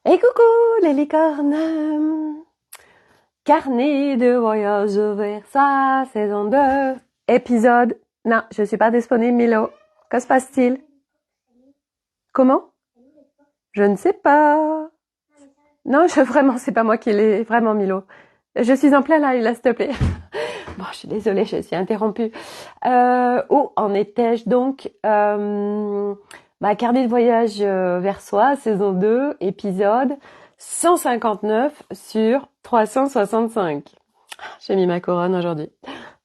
Et coucou les licornes! Carnet de voyage vers sa saison 2, épisode... Non, je suis pas disponible, Milo. Que se passe-t-il? Comment? Je ne sais pas. Non, vraiment, c'est pas moi qui l'ai, vraiment, Milo. Je suis en plein live, là, s'il te plaît. Bon, je suis désolée, je suis interrompue. Où en étais-je donc? Carnet de voyage vers soi, saison 2, épisode 159 sur 365. J'ai mis ma couronne aujourd'hui.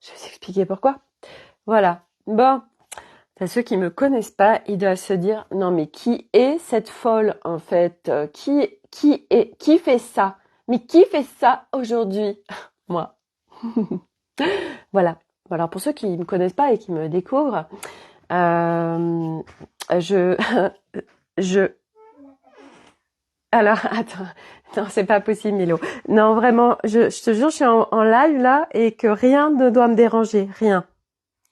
Je vais vous expliquer pourquoi. Voilà. Bon, à ceux qui me connaissent pas, ils doivent se dire non mais qui est cette folle en fait? Qui fait ça? Mais qui fait ça aujourd'hui? Moi. Voilà. Alors pour ceux qui me connaissent pas et qui me découvrent, euh, je je alors attends, non c'est pas possible Milo. Non vraiment, je te jure je suis en live là et que rien ne doit me déranger, rien.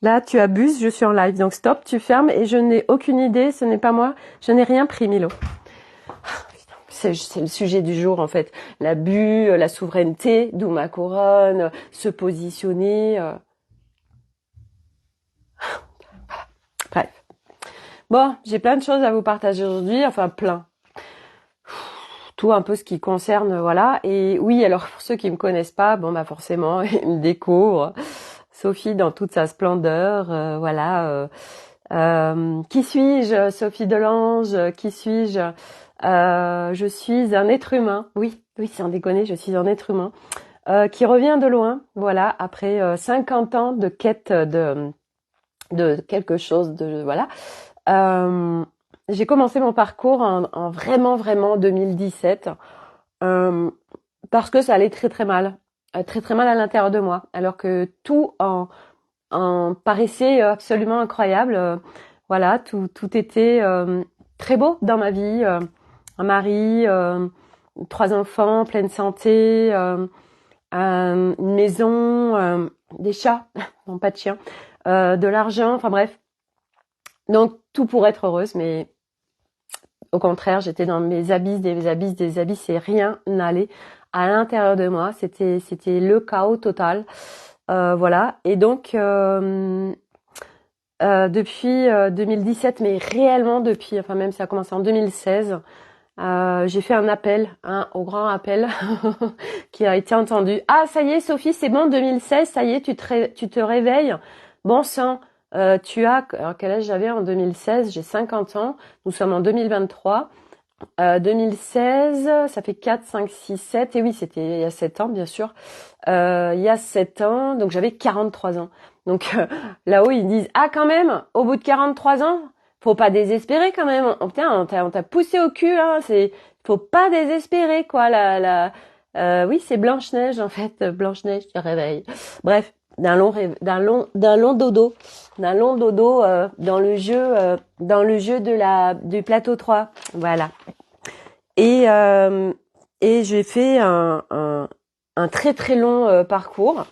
Là, tu abuses, je suis en live. Donc stop, tu fermes et je n'ai aucune idée, ce n'est pas moi. Je n'ai rien pris, Milo. C'est le sujet du jour, en fait. L'abus, la souveraineté, d'où ma couronne, se positionner. Bref. Bon, j'ai plein de choses à vous partager aujourd'hui. Enfin, plein. Tout un peu ce qui concerne, voilà. Et oui, alors pour ceux qui me connaissent pas, bon, bah forcément, ils me découvrent. Sophie dans toute sa splendeur, voilà. Qui suis-je? Sophie Delange. Qui suis-je? Je suis un être humain. Oui, sans déconner, je suis un être humain qui revient de loin. Voilà, après 50 ans de quête de quelque chose. De voilà. J'ai commencé mon parcours en vraiment 2017 parce que ça allait très très mal, très mal à l'intérieur de moi, alors que tout en paraissait absolument incroyable. Voilà, tout était très beau dans ma vie. Un mari, 3 enfants, pleine santé, une maison, des chats, non pas de chiens, de l'argent, enfin bref. Donc tout pour être heureuse, mais au contraire, j'étais dans mes abysses, des abysses et rien n'allait à l'intérieur de moi. C'était le chaos total. Voilà. Et donc depuis 2017, mais réellement depuis, enfin même ça a commencé en 2016, j'ai fait un appel, au grand appel qui a été entendu. Ah, ça y est, Sophie, c'est bon, 2016, ça y est, tu te réveilles. Bon sang, alors quel âge j'avais en 2016? J'ai 50 ans. Nous sommes en 2023. 2016, ça fait 4, 5, 6, 7. Et oui, c'était il y a 7 ans, bien sûr. Il y a 7 ans, donc j'avais 43 ans. Donc là-haut, ils disent « Ah, quand même, au bout de 43 ans, faut pas désespérer quand même. Putain, on t'a poussé au cul, hein. Faut pas désespérer, quoi. Oui, c'est Blanche-Neige, en fait. Blanche-Neige, tu réveilles. Bref, d'un long dodo. D'un long dodo dans le jeu du plateau 3. Voilà. Et j'ai fait un très très long parcours,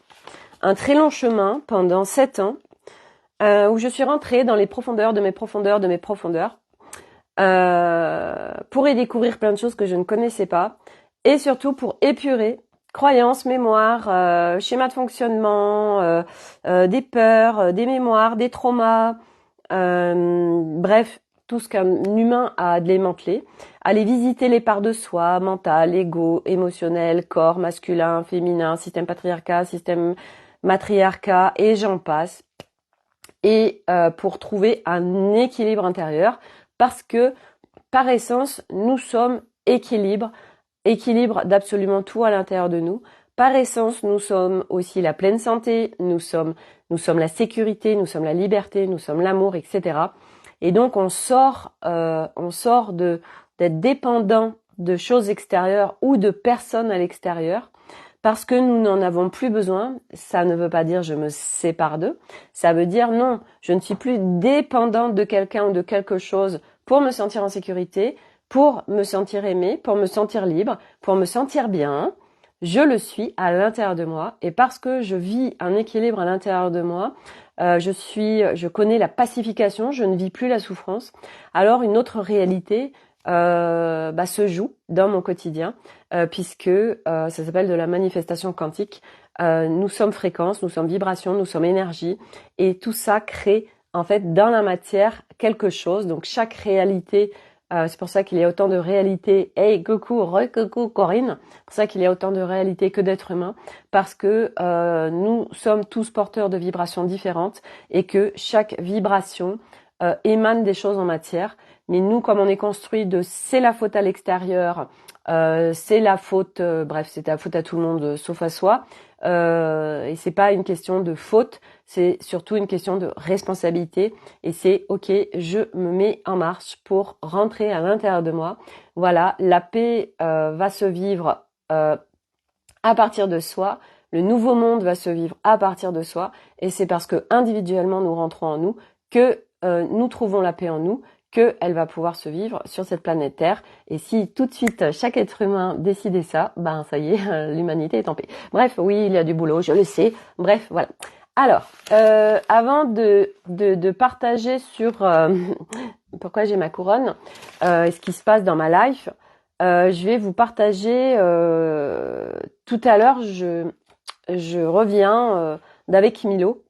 un très long chemin pendant 7 ans, où je suis rentrée dans les profondeurs de mes profondeurs, pour y découvrir plein de choses que je ne connaissais pas, et surtout pour épurer croyances, mémoires, schémas de fonctionnement, des peurs, des mémoires, des traumas, bref, tout ce qu'un humain a à démanteler, aller visiter les parts de soi, mental, ego, émotionnel, corps, masculin, féminin, système patriarcat, système matriarcat, et j'en passe. Et pour trouver un équilibre intérieur, parce que par essence, nous sommes équilibre d'absolument tout à l'intérieur de nous. Par essence, nous sommes aussi la pleine santé, nous sommes la sécurité, nous sommes la liberté, nous sommes l'amour, etc. Et donc on sort d'être dépendant de choses extérieures ou de personnes à l'extérieur parce que nous n'en avons plus besoin. Ça ne veut pas dire je me sépare d'eux. Ça veut dire non, je ne suis plus dépendante de quelqu'un ou de quelque chose pour me sentir en sécurité, pour me sentir aimée, pour me sentir libre, pour me sentir bien. Je le suis à l'intérieur de moi et parce que je vis un équilibre à l'intérieur de moi, je connais la pacification, je ne vis plus la souffrance. Alors une autre réalité, se joue dans mon quotidien, puisque ça s'appelle de la manifestation quantique. Nous sommes fréquences, nous sommes vibrations, nous sommes énergie, et tout ça crée en fait dans la matière quelque chose. Donc chaque réalité, c'est pour ça qu'il y a autant de réalités. Hey, coucou, coucou Corinne. C'est pour ça qu'il y a autant de réalités que d'êtres humains, parce que nous sommes tous porteurs de vibrations différentes et que chaque vibration émane des choses en matière. Mais nous, comme on est construit de c'est la faute à l'extérieur, c'est la faute, bref, c'est la faute à tout le monde sauf à soi. Et c'est pas une question de faute, c'est surtout une question de responsabilité. Et c'est ok, je me mets en marche pour rentrer à l'intérieur de moi. Voilà, la paix va se vivre à partir de soi. Le nouveau monde va se vivre à partir de soi. Et c'est parce que individuellement nous rentrons en nous que nous trouvons la paix en nous, qu'elle va pouvoir se vivre sur cette planète Terre. Et si tout de suite chaque être humain décidait ça, ben ça y est, l'humanité est en paix. Bref, oui, il y a du boulot, je le sais. Bref, voilà. Alors, avant de partager sur pourquoi j'ai ma couronne et ce qui se passe dans ma life, je vais vous partager tout à l'heure, je reviens d'avec Milo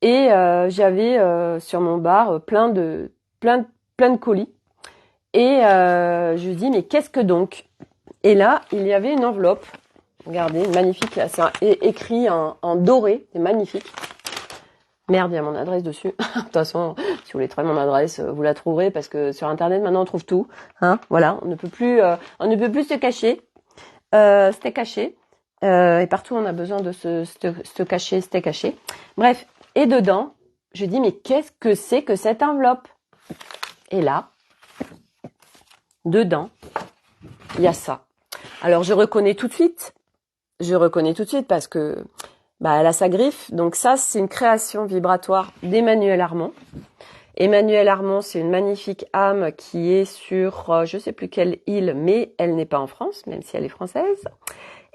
et j'avais sur mon bar plein de colis. Et je dis, mais qu'est-ce que donc? Et là, il y avait une enveloppe. Regardez, magnifique. Là, c'est écrit en doré. C'est magnifique. Merde, il y a mon adresse dessus. De toute façon, si vous voulez trouver mon adresse, vous la trouverez parce que sur Internet, maintenant, on trouve tout. Hein, voilà, on ne peut plus se cacher. C'était caché. Et partout, on a besoin de se cacher, c'était caché. Bref, et dedans, je dis, mais qu'est-ce que c'est que cette enveloppe? Et là, dedans, il y a ça. Alors, je reconnais tout de suite parce que elle a sa griffe. Donc ça, c'est une création vibratoire d'Emmanuel Armand. Emmanuel Armand, c'est une magnifique âme qui est sur, je sais plus quelle île, mais elle n'est pas en France, même si elle est française.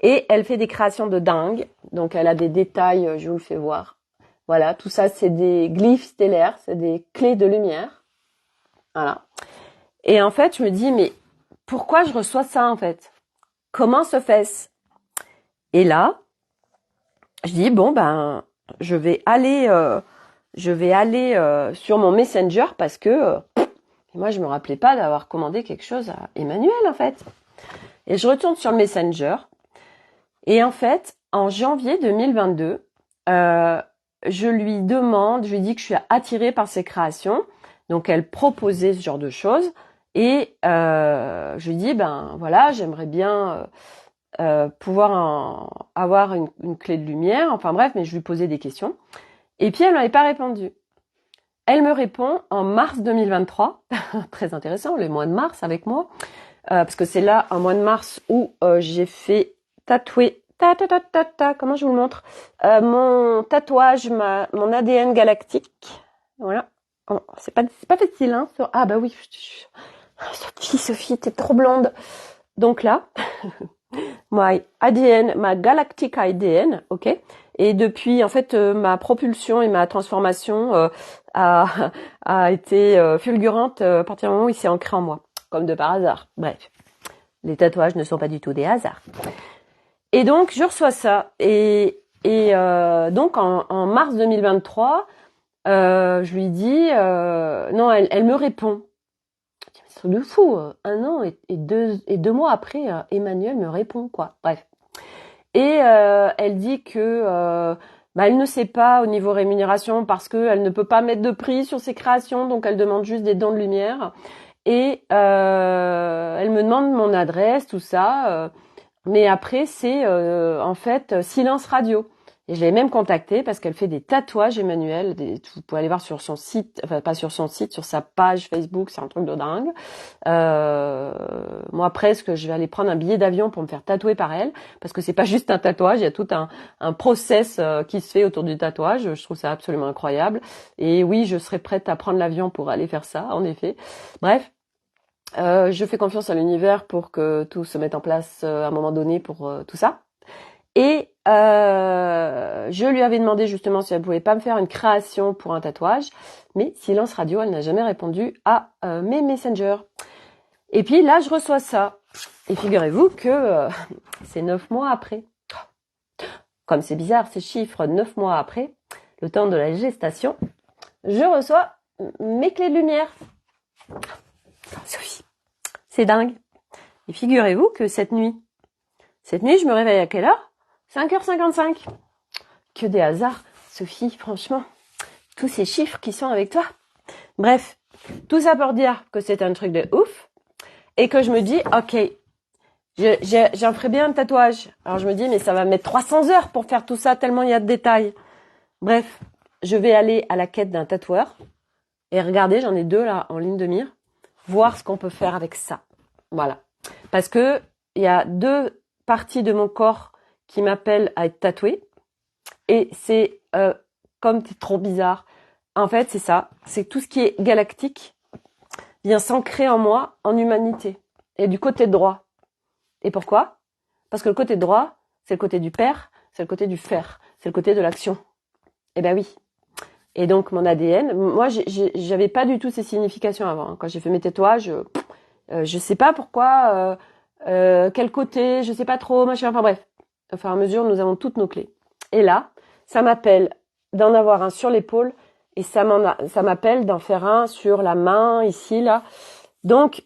Et elle fait des créations de dingue. Donc, elle a des détails, je vous le fais voir. Voilà, tout ça, c'est des glyphes stellaires, c'est des clés de lumière. Voilà. Et en fait, je me dis, mais pourquoi je reçois ça en fait? Comment se fait-ce? Et là, je dis, bon, je vais aller sur mon Messenger parce que moi, je me rappelais pas d'avoir commandé quelque chose à Emmanuel en fait. Et je retourne sur le Messenger. Et en fait, en janvier 2022, je lui dis que je suis attirée par ses créations. Donc, elle proposait ce genre de choses. Et je lui dis, voilà, j'aimerais bien pouvoir avoir une clé de lumière. Enfin bref, mais je lui posais des questions. Et puis, elle m'avait pas répondu. Elle me répond en mars 2023. Très intéressant, le mois de mars avec moi. Parce que c'est là, un mois de mars, où j'ai fait tatouer... comment je vous le montre? Mon tatouage, mon ADN galactique. Voilà. Oh, c'est pas facile, hein. Ah bah oui. Sophie, t'es trop blonde. Donc là, my ADN, ma galactic ADN, ok. Et depuis, en fait, ma propulsion et ma transformation a été fulgurante à partir du moment où il s'est ancré en moi, comme de par hasard. Bref, les tatouages ne sont pas du tout des hasards. Et donc, je reçois ça. Et donc, en mars 2023, je lui dis, non, elle me répond. C'est un truc de fou. Un an et deux mois après, Emmanuel me répond, quoi. Bref. Et elle dit que elle ne sait pas au niveau rémunération parce qu'elle ne peut pas mettre de prix sur ses créations, donc elle demande juste des dons de lumière. Et elle me demande mon adresse, tout ça. Mais après, c'est en fait silence radio. Et je l'ai même contactée parce qu'elle fait des tatouages, Emmanuel. Vous pouvez aller voir sur son site, enfin pas sur son site, sur sa page Facebook, c'est un truc de dingue. Moi presque, je vais aller prendre un billet d'avion pour me faire tatouer par elle, parce que c'est pas juste un tatouage, il y a tout un process qui se fait autour du tatouage. Je trouve ça absolument incroyable. Et oui, je serais prête à prendre l'avion pour aller faire ça, en effet. Bref. Je fais confiance à l'univers pour que tout se mette en place à un moment donné pour tout ça. Et je lui avais demandé justement si elle pouvait pas me faire une création pour un tatouage, mais silence radio, elle n'a jamais répondu à mes messengers. Et puis là, je reçois ça. Et figurez-vous que c'est 9 mois après. Comme c'est bizarre, ces chiffres, 9 mois après, le temps de la gestation, je reçois mes clés de lumière. Sophie, c'est dingue. Et figurez-vous que cette nuit, je me réveille à quelle heure? 5h55. Que des hasards, Sophie, franchement. Tous ces chiffres qui sont avec toi. Bref, tout ça pour dire que c'est un truc de ouf et que je me dis, ok, j'en ferai bien un tatouage. Alors je me dis, mais ça va mettre 300 heures pour faire tout ça tellement il y a de détails. Bref, je vais aller à la quête d'un tatoueur et regardez, j'en ai 2 là en ligne de mire, voir ce qu'on peut faire avec ça. Voilà. Parce que il y a 2 parties de mon corps qui m'appellent à être tatouées et c'est comme c'est trop bizarre. En fait, c'est ça. C'est tout ce qui est galactique vient s'ancrer en moi, en humanité. Et du côté droit. Et pourquoi? Parce que le côté droit, c'est le côté du père, c'est le côté du faire, c'est le côté de l'action. Eh ben oui. Et donc, mon ADN, moi, j'avais pas du tout ces significations avant. Quand j'ai fait mes tatouages, je sais pas pourquoi, quel côté, je sais pas trop, machin, enfin bref. Au fur et à mesure, nous avons toutes nos clés. Et là, ça m'appelle d'en avoir un sur l'épaule et ça m'appelle d'en faire un sur la main, ici, là. Donc,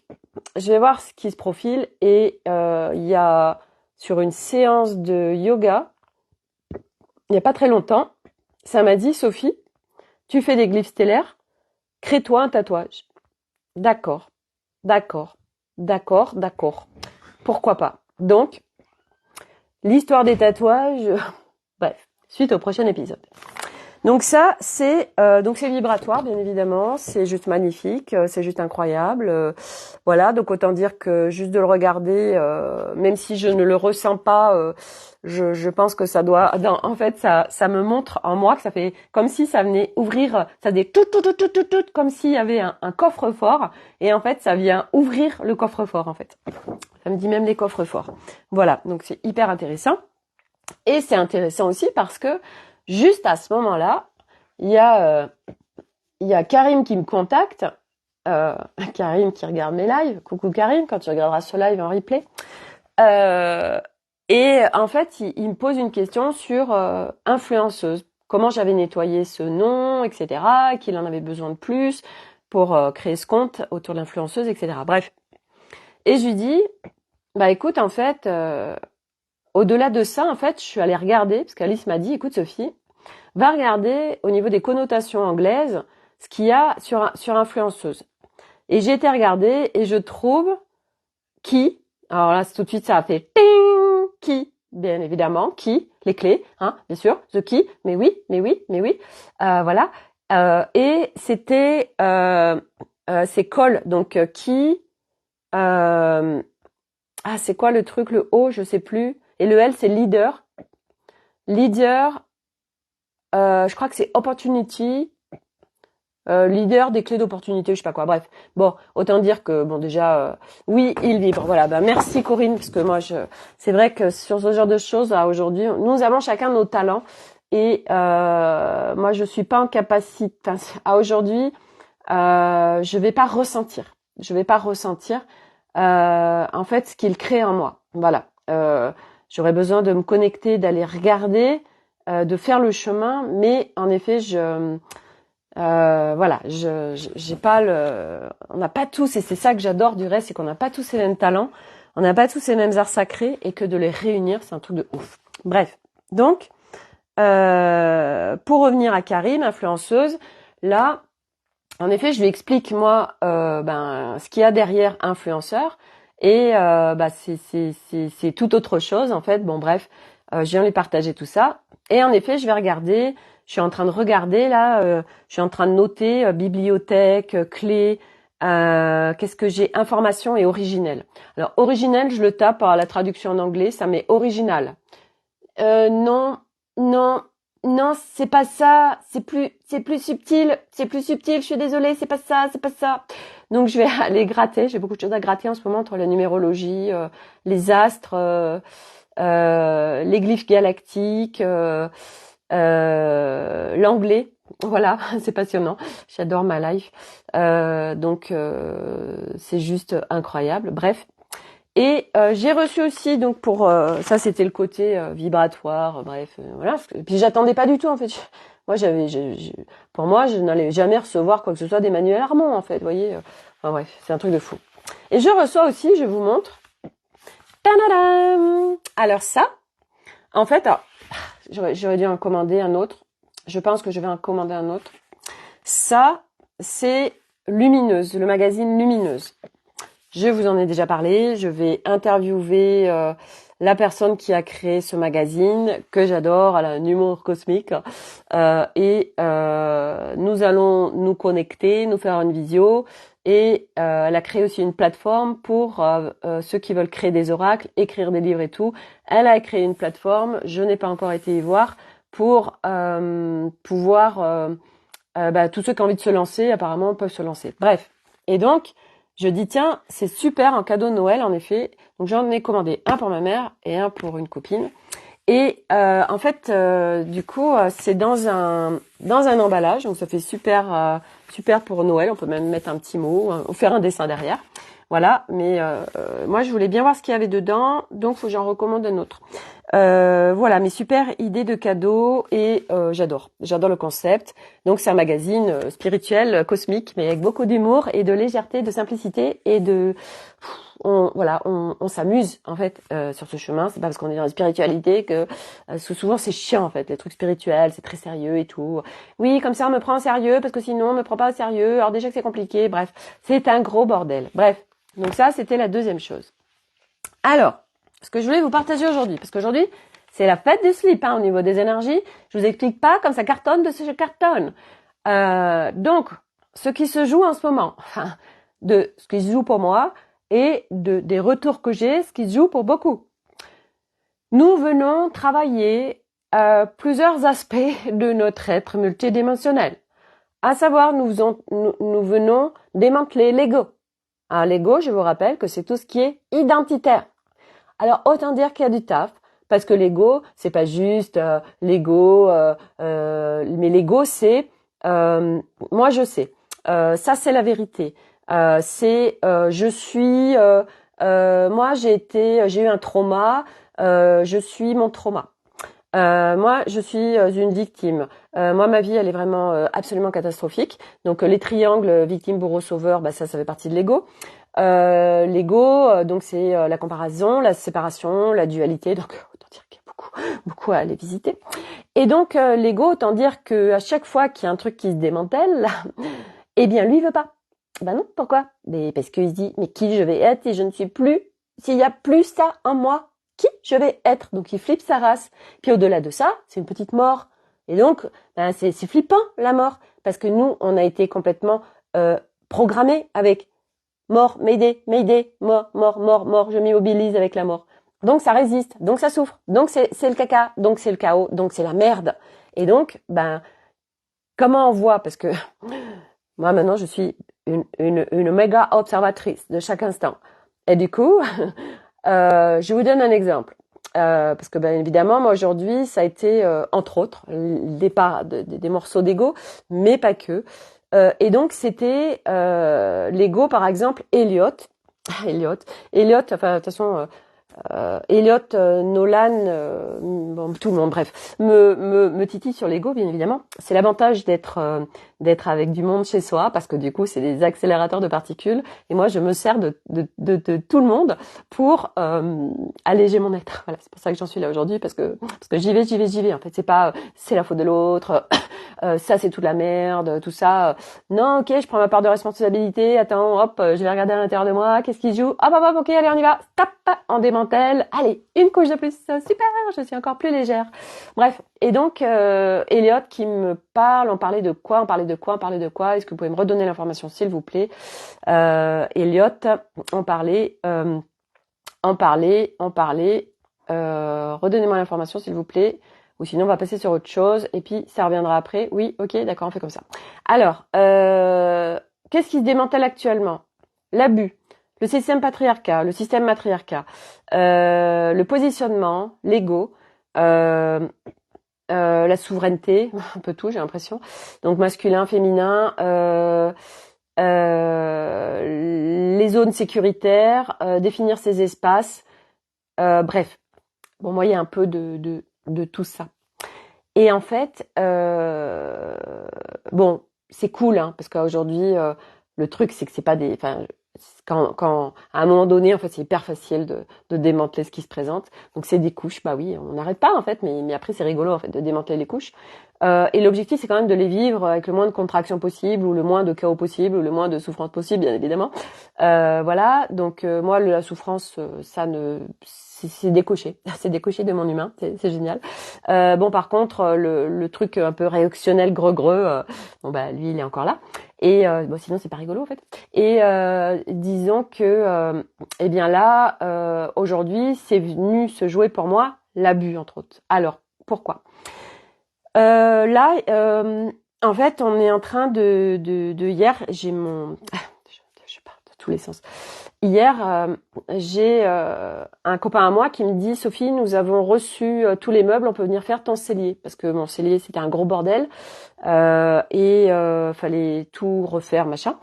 je vais voir ce qui se profile et il y a sur une séance de yoga, il n'y a pas très longtemps, ça m'a dit, Sophie, tu fais des glyphes stellaires, crée-toi un tatouage. D'accord, d'accord, d'accord, d'accord. Pourquoi pas? Donc, l'histoire des tatouages, bref, suite au prochain épisode. Donc ça, c'est vibratoire, bien évidemment, c'est juste magnifique, c'est juste incroyable. Voilà, donc autant dire que juste de le regarder, même si je ne le ressens pas, je pense que ça doit, en fait, ça me montre en moi que ça fait comme si ça venait ouvrir, ça faisait tout, comme s'il y avait un coffre-fort, et en fait, ça vient ouvrir le coffre-fort, en fait. Ça me dit même les coffres-forts. Voilà, donc c'est hyper intéressant. Et c'est intéressant aussi parce que juste à ce moment-là, il y a Karim qui me contacte, Karim qui regarde mes lives. Coucou Karim, quand tu regarderas ce live en replay. Et en fait, il me pose une question sur influenceuse. Comment j'avais nettoyé ce nom, etc. Qu'il en avait besoin de plus pour créer ce compte autour de l'influenceuse, etc. Bref. Et je lui dis, bah écoute, en fait, au-delà de ça, en fait, je suis allée regarder, parce qu'Alice m'a dit, écoute Sophie, va regarder au niveau des connotations anglaises ce qu'il y a sur influenceuse. Et j'ai été regarder et je trouve qui, alors là tout de suite ça a fait ting, qui, bien évidemment, qui, les clés, hein, bien sûr, the key, mais oui, voilà. Et c'était c'est call, donc qui, c'est quoi le truc, le O, je sais plus, et le L c'est leader, je crois que c'est opportunity, leader des clés d'opportunité, je sais pas quoi. Bref, bon, autant dire que bon déjà, oui, il vibre. Voilà, merci Corinne, parce que moi, c'est vrai que sur ce genre de choses, là, aujourd'hui, nous avons chacun nos talents et moi, je suis pas en capacité. À aujourd'hui, je vais pas ressentir. En fait ce qu'il crée en moi. Voilà. J'aurais besoin de me connecter, d'aller regarder, de faire le chemin, mais en effet, voilà, j'ai pas on n'a pas tous, et c'est ça que j'adore du reste, c'est qu'on n'a pas tous les mêmes talents, on n'a pas tous les mêmes arts sacrés, et que de les réunir, c'est un truc de ouf. Bref, donc, pour revenir à Karim, influenceuse, là, en effet, je lui explique moi, ce qu'il y a derrière influenceur, et c'est tout autre chose en fait. Bon bref, je viens lui partager tout ça, et en effet, je vais regarder. Je suis en train de regarder là, je suis en train de noter bibliothèque, clé, qu'est-ce que j'ai, information et originel. Alors originel, je le tape par la traduction en anglais, ça met original. Non, non, non, c'est pas ça, c'est plus subtil, je suis désolée, c'est pas ça. Donc je vais aller gratter, j'ai beaucoup de choses à gratter en ce moment entre la numérologie, les astres, les glyphes galactiques, l'anglais, Voilà, c'est passionnant. J'adore ma life. Donc c'est juste incroyable. Bref. Et j'ai reçu aussi donc pour ça c'était le côté vibratoire. Bref, voilà. Et puis j'attendais pas du tout en fait. Moi pour moi je n'allais jamais recevoir quoi que ce soit d'Emmanuel Armand en fait. Vous voyez. Enfin, bref, c'est un truc de fou. Et je reçois aussi, je vous montre. Tadadam. Alors ça, en fait, alors, j'aurais dû en commander un autre. Je pense que je vais en commander un autre. Ça, c'est Lumineuse, le magazine Lumineuse. Je vous en ai déjà parlé. Je vais interviewer la personne qui a créé ce magazine que j'adore. Elle a un humour cosmique et nous allons nous connecter, nous faire une visio. Et elle a créé aussi une plateforme pour ceux qui veulent créer des oracles, écrire des livres et tout. Elle a créé une plateforme. Je n'ai pas encore été y voir pour pouvoir tous ceux qui ont envie de se lancer, apparemment, peuvent se lancer. Bref. Et donc, je dis, tiens, c'est super, un cadeau de Noël, en effet. Donc, j'en ai commandé un pour ma mère et un pour une copine. Et en fait, du coup, c'est dans un emballage. Donc, ça fait super pour Noël. On peut même mettre un petit mot ou faire un dessin derrière. Voilà. Mais moi, je voulais bien voir ce qu'il y avait dedans. Donc, faut que j'en recommande un autre. Voilà, mes super idées de cadeaux et j'adore le concept. Donc c'est un magazine spirituel, cosmique, mais avec beaucoup d'humour et de légèreté, de simplicité et on s'amuse en fait sur ce chemin. C'est pas parce qu'on est dans la spiritualité que souvent c'est chiant en fait. Les trucs spirituels, c'est très sérieux et tout. Oui, comme ça on me prend au sérieux parce que sinon on me prend pas au sérieux. Alors déjà que c'est compliqué. Bref, c'est un gros bordel. Bref, donc ça c'était la deuxième chose. Alors, ce que je voulais vous partager aujourd'hui, parce qu'aujourd'hui, c'est la fête du slip au niveau des énergies. Je vous explique pas comme ça cartonne de ce que je cartonne. Donc, ce qui se joue en ce moment, enfin, de ce qui se joue pour moi et des retours que j'ai, ce qui se joue pour beaucoup. Nous venons travailler plusieurs aspects de notre être multidimensionnel. À savoir, nous venons démanteler l'ego. L'ego, je vous rappelle que c'est tout ce qui est identitaire. Alors autant dire qu'il y a du taf, parce que l'ego, c'est pas juste l'ego, mais l'ego c'est moi je sais, ça c'est la vérité. Je suis moi j'ai eu un trauma, je suis mon trauma. Moi, je suis une victime. Moi, ma vie, elle est vraiment absolument catastrophique. Donc, les triangles victime, bourreau, sauveur, ça fait partie de l'ego. L'ego, donc c'est la comparaison, la séparation, la dualité. Donc, autant dire qu'il y a beaucoup à aller visiter. Et donc, l'ego, autant dire que à chaque fois qu'il y a un truc qui se démantèle, eh bien, lui, il veut pas. Ben non, pourquoi? Mais parce qu'il se dit, mais qui je vais être si je ne suis plus, s'il y a plus ça en moi? Qui je vais être? Donc il flippe sa race. Puis au-delà de ça, c'est une petite mort. Et donc, c'est flippant la mort, parce que nous, on a été complètement programmés avec mort, mayday, mort, je m'immobilise avec la mort. Donc ça résiste, donc ça souffre, donc c'est le caca, donc c'est le chaos, donc c'est la merde. Et donc, comment on voit? Parce que moi maintenant, je suis une méga observatrice de chaque instant. Et du coup, je vous donne un exemple. Parce que évidemment, moi aujourd'hui, ça a été entre autres des morceaux d'ego, mais pas que. Et donc c'était l'ego, par exemple, Elliot, enfin de toute façon, Elliot, Nolan, tout le monde, bref, me titille sur l'ego, bien évidemment. C'est l'avantage d'être avec du monde chez soi, parce que du coup, c'est des accélérateurs de particules, et moi, je me sers de tout le monde pour alléger mon être. Voilà, c'est pour ça que j'en suis là aujourd'hui, parce que j'y vais. En fait, c'est pas c'est la faute de l'autre, ça c'est toute la merde, tout ça. Non, ok, je prends ma part de responsabilité. Attends, hop, je vais regarder à l'intérieur de moi. Qu'est-ce qui se joue? Hop, ok, allez, on y va. Stop, on démantèle. Allez, une couche de plus. Super, je suis encore plus légère. Bref, et donc Elliot qui me parle. On parlait de quoi? Est-ce que vous pouvez me redonner l'information, s'il vous plaît? Elliot, on parlait. Redonnez-moi l'information, s'il vous plaît. Ou sinon, on va passer sur autre chose. Et puis, ça reviendra après. Oui, ok, d'accord, on fait comme ça. Alors, qu'est-ce qui se démantèle actuellement? L'abus, le système patriarcat, le système matriarcat, le positionnement, l'ego, la souveraineté, un peu tout, j'ai l'impression. Donc masculin, féminin, les zones sécuritaires, définir ses espaces, bref. Bon, moi, il y a un peu de tout ça. Et en fait, bon, c'est cool, hein, parce qu'aujourd'hui, le truc, c'est que c'est pas des, enfin, quand à un moment donné, en fait, c'est hyper facile de démanteler ce qui se présente. Donc c'est des couches, bah oui, on n'arrête pas en fait, mais après c'est rigolo en fait de démanteler les couches. Et l'objectif, c'est quand même de les vivre avec le moins de contraction possible, ou le moins de chaos possible, ou le moins de souffrance possible, bien évidemment. Voilà. Donc moi, la souffrance, ça ne, c'est décoché, c'est décoché de mon humain, c'est génial. Bon, par contre, le truc un peu réactionnel, greux, bon bah lui, il est encore là. Et bon, sinon, c'est pas rigolo en fait. Et disons que, eh bien là, aujourd'hui, c'est venu se jouer pour moi l'abus entre autres. Alors, pourquoi? Là, en fait, on est en train de hier, j'ai mon, je parle de tous les sens. Hier, j'ai un copain à moi qui me dit, Sophie, nous avons reçu tous les meubles, on peut venir faire ton cellier, parce que mon cellier c'était un gros bordel et fallait tout refaire machin.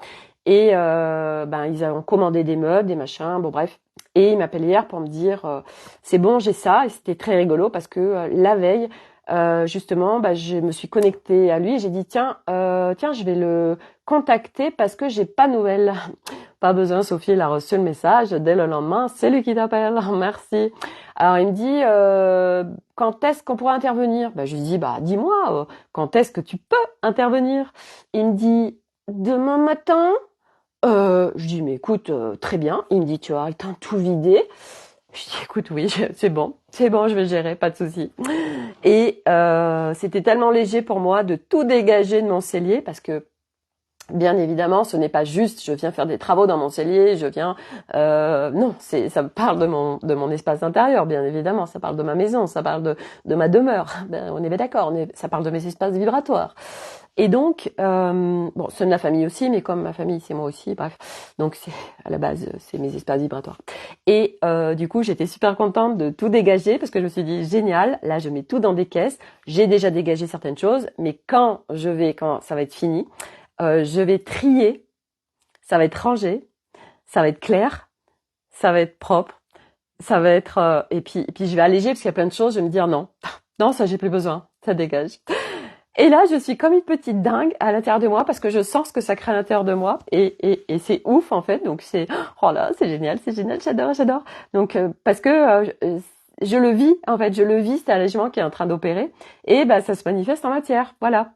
Et ben ils ont commandé des meubles, des machins, bon bref. Et il m'appelle hier pour me dire c'est bon, j'ai ça. Et c'était très rigolo parce que la veille, justement, bah, je me suis connectée à lui et j'ai dit tiens, je vais le contacter parce que j'ai pas de nouvelles. Pas besoin, Sophie, elle a reçu le message dès le lendemain. C'est lui qui t'appelle, merci. Alors il me dit quand est-ce qu'on pourra intervenir? Bah je lui dis bah dis-moi quand est-ce que tu peux intervenir? Il me dit demain matin. Je dis mais écoute très bien. Il me dit tu as le temps de tout vider. Je dis écoute oui c'est bon, je vais gérer, pas de souci. Et c'était tellement léger pour moi de tout dégager de mon cellier parce que bien évidemment, ce n'est pas juste je viens faire des travaux dans mon cellier, je viens non, ça parle de mon espace intérieur, bien évidemment, ça parle de ma maison, ça parle de ma demeure. Ben, on est bien d'accord, ça parle de mes espaces vibratoires. Et donc bon, ceux de la famille aussi, mais comme ma famille c'est moi aussi, bref. Donc c'est à la base c'est mes espaces vibratoires. Et du coup, j'étais super contente de tout dégager parce que je me suis dit génial, là je mets tout dans des caisses, j'ai déjà dégagé certaines choses, mais quand ça va être fini, je vais trier, ça va être rangé, ça va être clair, ça va être propre, ça va être et puis je vais alléger parce qu'il y a plein de choses, je vais me dire non, non ça j'ai plus besoin, ça dégage. Et là je suis comme une petite dingue à l'intérieur de moi parce que je sens ce que ça crée à l'intérieur de moi et c'est ouf en fait, donc c'est oh là c'est génial, j'adore. Donc parce que je le vis en fait, cet allègement qui est en train d'opérer et bah ça se manifeste en matière, voilà.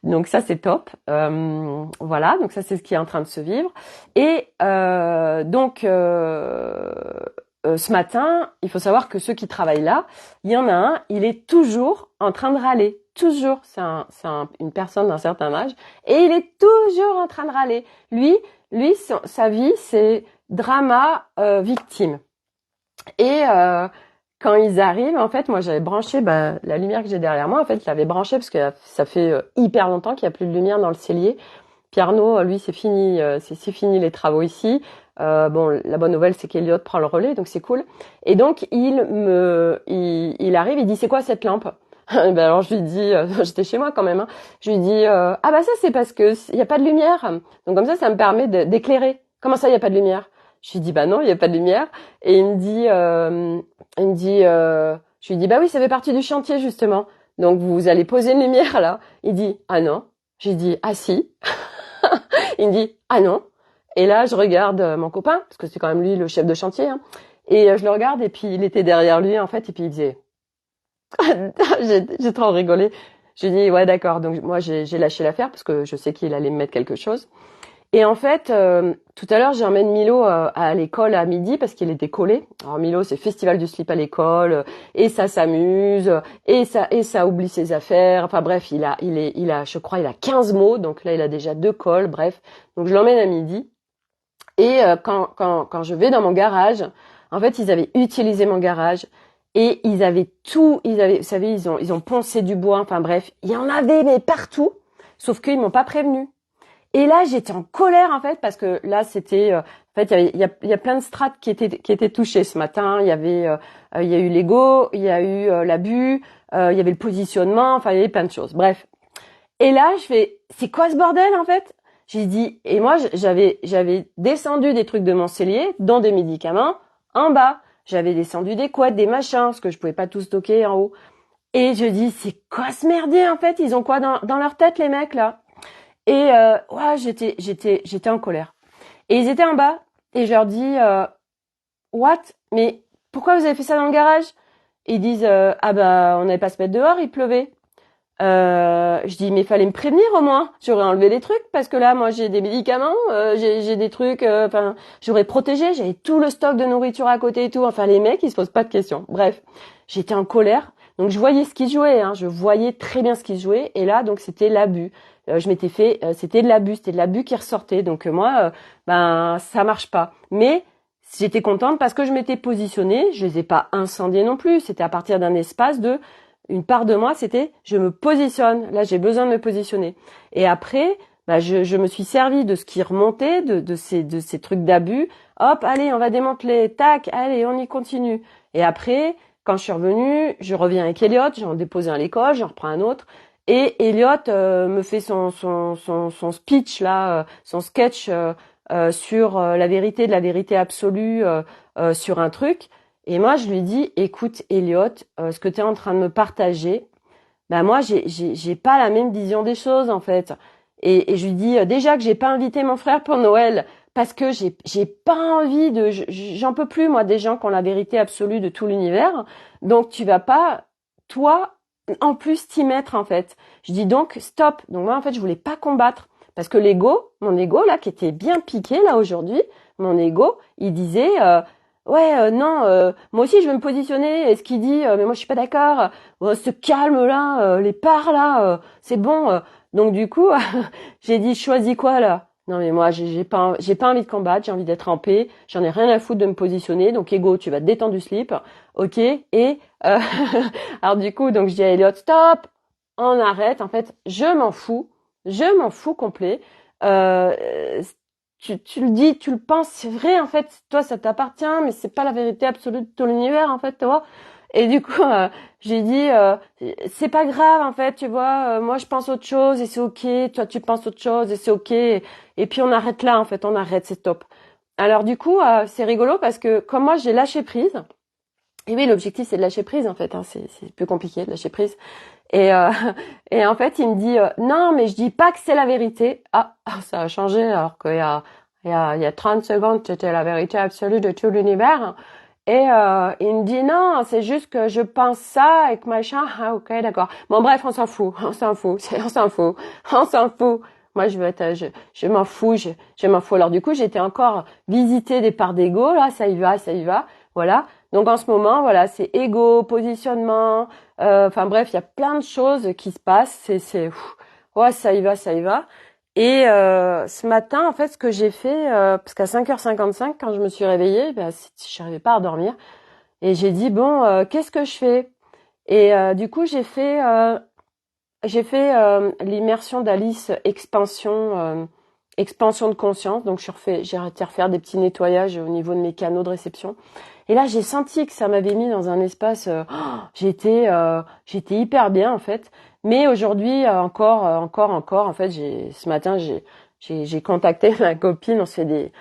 Donc ça c'est top, voilà. Donc ça c'est ce qui est en train de se vivre et donc ce matin, il faut savoir que ceux qui travaillent là, il y en a un, il est toujours en train de râler, toujours. Une personne d'un certain âge et il est toujours en train de râler. Lui, sa vie c'est drama victime. Et quand ils arrivent, en fait, moi j'avais branché la lumière que j'ai derrière moi. En fait, je l'avais branchée parce que ça fait hyper longtemps qu'il n'y a plus de lumière dans le cellier. Puis Arnaud, lui, c'est fini les travaux ici. Bon, la bonne nouvelle, c'est qu'Eliott prend le relais, donc c'est cool. Et donc il arrive, il dit c'est quoi cette lampe? Ben alors je lui dis, j'étais chez moi quand même. Hein. Je lui dis ah bah ça c'est parce que il y a pas de lumière. Donc comme ça me permet d'éclairer. Comment ça il y a pas de lumière? Je lui dis bah non, il y a pas de lumière. Et je lui dis bah oui, ça fait partie du chantier justement. Donc vous allez poser une lumière là. Il dit ah non. J'ai dit ah si. Il me dit ah non. Et là je regarde mon copain parce que c'est quand même lui le chef de chantier. Hein, et je le regarde et puis il était derrière lui en fait et puis il disait j'ai trop rigolé. Je lui dis ouais d'accord. Donc moi j'ai lâché l'affaire parce que je sais qu'il allait me mettre quelque chose. Et en fait, tout à l'heure, j'emmène Milo à l'école à midi parce qu'il était collé. Alors Milo, c'est festival du slip à l'école et ça s'amuse et ça oublie ses affaires. Enfin bref, je crois, il a 15 mots. Donc là, il a déjà 2 cols. Bref, donc je l'emmène à midi. Et quand je vais dans mon garage, en fait, ils avaient utilisé mon garage et ils avaient tout. Vous savez, ils ont poncé du bois. Enfin bref, il y en avait mais partout. Sauf qu'ils m'ont pas prévenu. Et là, j'étais en colère en fait parce que là, c'était en fait il y a plein de strates qui étaient touchées ce matin. Il y a eu l'ego, il y a eu l'abus, il y avait le positionnement, enfin il y avait plein de choses. Bref. Et là, je fais c'est quoi ce bordel en fait? J'ai dit et moi j'avais descendu des trucs de mon cellier, dont des médicaments en bas. J'avais descendu des couettes, des machins parce que je pouvais pas tout stocker en haut. Et je dis c'est quoi ce merdier en fait? Ils ont quoi dans leur tête les mecs là? Et ouais, j'étais en colère. Et ils étaient en bas et je leur dis what? Mais pourquoi vous avez fait ça dans le garage? Et ils disent ah bah on n'avait pas à se mettre dehors, il pleuvait. Je dis mais fallait me prévenir au moins. J'aurais enlevé les trucs parce que là moi j'ai des médicaments, j'ai des trucs. Enfin j'aurais protégé, j'avais tout le stock de nourriture à côté et tout. Enfin les mecs ils se posent pas de questions. Bref, j'étais en colère. Donc je voyais ce qu'ils jouaient, hein. Je voyais très bien ce qu'ils jouaient. Et là donc c'était l'abus. Je m'étais fait, c'était de l'abus qui ressortait. Donc moi ben ça marche pas. Mais j'étais contente parce que je m'étais positionnée. Je les ai pas incendiés non plus. C'était à partir d'un espace de une part de moi, c'était je me positionne. Là, j'ai besoin de me positionner. Et après, bah, je me suis servi de ce qui remontait, de ces trucs d'abus. Hop, allez, on va démanteler. Tac, allez, on y continue. Et après, quand je suis revenue, je reviens avec Elliot. J'en dépose un à l'école, j'en reprends un autre. Et Elliot me fait son speech là, son sketch sur la vérité de la vérité absolue sur un truc. Et moi, je lui dis, écoute, Elliot, ce que tu es en train de me partager, bah moi, j'ai pas la même vision des choses, en fait. Et je lui dis, déjà que j'ai pas invité mon frère pour Noël, parce que j'ai pas envie j'en peux plus, moi, des gens qui ont la vérité absolue de tout l'univers. Donc, tu vas pas, toi, en plus, t'y mettre, en fait. Je dis donc, stop. Donc, moi, en fait, je voulais pas combattre. Parce que mon ego, là, qui était bien piqué, là, aujourd'hui, mon ego, il disait, ouais, non, moi aussi je veux me positionner. Et ce qu'il dit, mais moi je suis pas d'accord. Ce calme là, les parts là, c'est bon. Donc du coup, j'ai dit, choisis quoi là? Non mais moi j'ai pas envie de combattre, j'ai envie d'être en paix. J'en ai rien à foutre de me positionner. Donc ego, tu vas te détendre du slip, ok? Et alors du coup, donc je dis à Elliot, stop, on arrête. En fait, je m'en fous complet. Euh, tu le dis, tu le penses, c'est vrai en fait, toi ça t'appartient, mais c'est pas la vérité absolue de tout l'univers en fait, tu vois. Et du coup, j'ai dit, c'est pas grave en fait, tu vois, moi je pense autre chose et c'est ok, toi tu penses autre chose et c'est ok, et puis on arrête là en fait, on arrête, c'est top. Alors du coup, c'est rigolo parce que comme moi j'ai lâché prise, et oui l'objectif c'est de lâcher prise en fait, hein, c'est plus compliqué de lâcher prise. Et, et en fait, il me dit non, mais je dis pas que c'est la vérité. Ah, ça a changé alors qu'il y a 30 secondes, c'était la vérité absolue de tout l'univers. Et il me dit non, c'est juste que je pense ça et que machin. Ah ok, d'accord. Bon bref, on s'en fout, on s'en fout, on s'en fout, on s'en fout. Moi, je m'en fous, je m'en fous. Alors du coup, j'étais encore visiter des parts d'ego, là, ça y va, ça y va. Voilà. Donc en ce moment, voilà, c'est ego, positionnement. Enfin bref, il y a plein de choses qui se passent. Ouais, ça y va, ça y va. Et ce matin, en fait, ce que j'ai fait, parce qu'à 5h55, quand je me suis réveillée, ben, je n'arrivais pas à dormir. Et j'ai dit, bon, qu'est-ce que je fais? Et du coup, j'ai fait l'immersion d'Alice expansion de conscience. Donc j'ai arrêté de refaire des petits nettoyages au niveau de mes canaux de réception. Et là, j'ai senti que ça m'avait mis dans un espace. J'étais hyper bien en fait. Mais aujourd'hui, encore. En fait, ce matin, j'ai contacté ma copine. On se fait des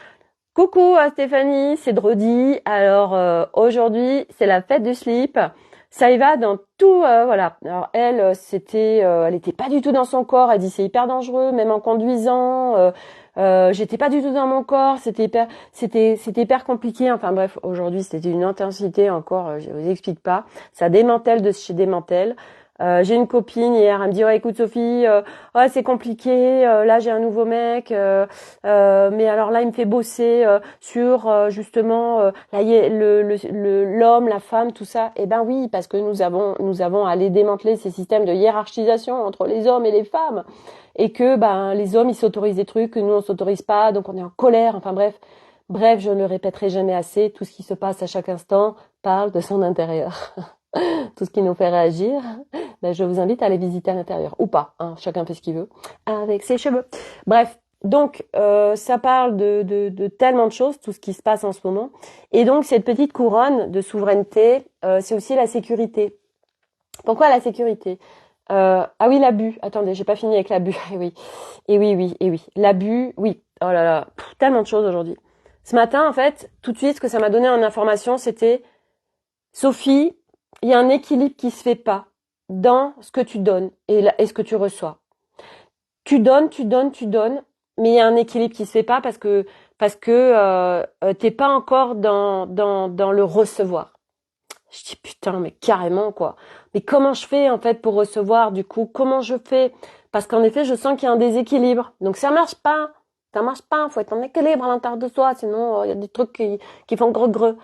coucou à Stéphanie, c'est Drodi. Alors aujourd'hui, c'est la fête du slip. Ça y va dans tout, voilà. Alors elle, elle était pas du tout dans son corps. Elle dit c'est hyper dangereux, même en conduisant. J'étais pas du tout dans mon corps. C'était hyper compliqué. Enfin bref, aujourd'hui c'était une intensité encore. Je vous explique pas. Ça démantèle de chez démantèle. J'ai une copine hier, elle me dit ouais écoute Sophie, ouais c'est compliqué. Là j'ai un nouveau mec. Mais alors là, il me fait bosser sur justement l'homme, la femme, tout ça. Eh ben oui, parce que nous avons à aller démanteler ces systèmes de hiérarchisation entre les hommes et les femmes, et que ben les hommes ils s'autorisent des trucs que nous on s'autorise pas, donc on est en colère. Enfin bref, je ne le répéterai jamais assez. Tout ce qui se passe à chaque instant parle de son intérieur. Tout ce qui nous fait réagir, ben je vous invite à aller visiter à l'intérieur ou pas. Hein, chacun fait ce qu'il veut avec ses cheveux. Bref. Donc, ça parle de tellement de choses, tout ce qui se passe en ce moment. Et donc, cette petite couronne de souveraineté, c'est aussi la sécurité. Pourquoi la sécurité? Ah oui, l'abus. Attendez, j'ai pas fini avec l'abus. Eh oui, et oui. L'abus, oui. Oh là là, tellement de choses aujourd'hui. Ce matin, en fait, tout de suite, ce que ça m'a donné en information, c'était Sophie, il y a un équilibre qui se fait pas dans ce que tu donnes et ce que tu reçois. Tu donnes, mais il y a un équilibre qui se fait pas parce que t'es pas encore dans le recevoir. Je dis putain, mais carrément quoi. Mais comment je fais en fait pour recevoir du coup? Comment je fais? Parce qu'en effet, je sens qu'il y a un déséquilibre. Donc ça marche pas. Ça marche pas. Faut être en équilibre à l'intérieur de soi, sinon il y a des trucs qui font greu.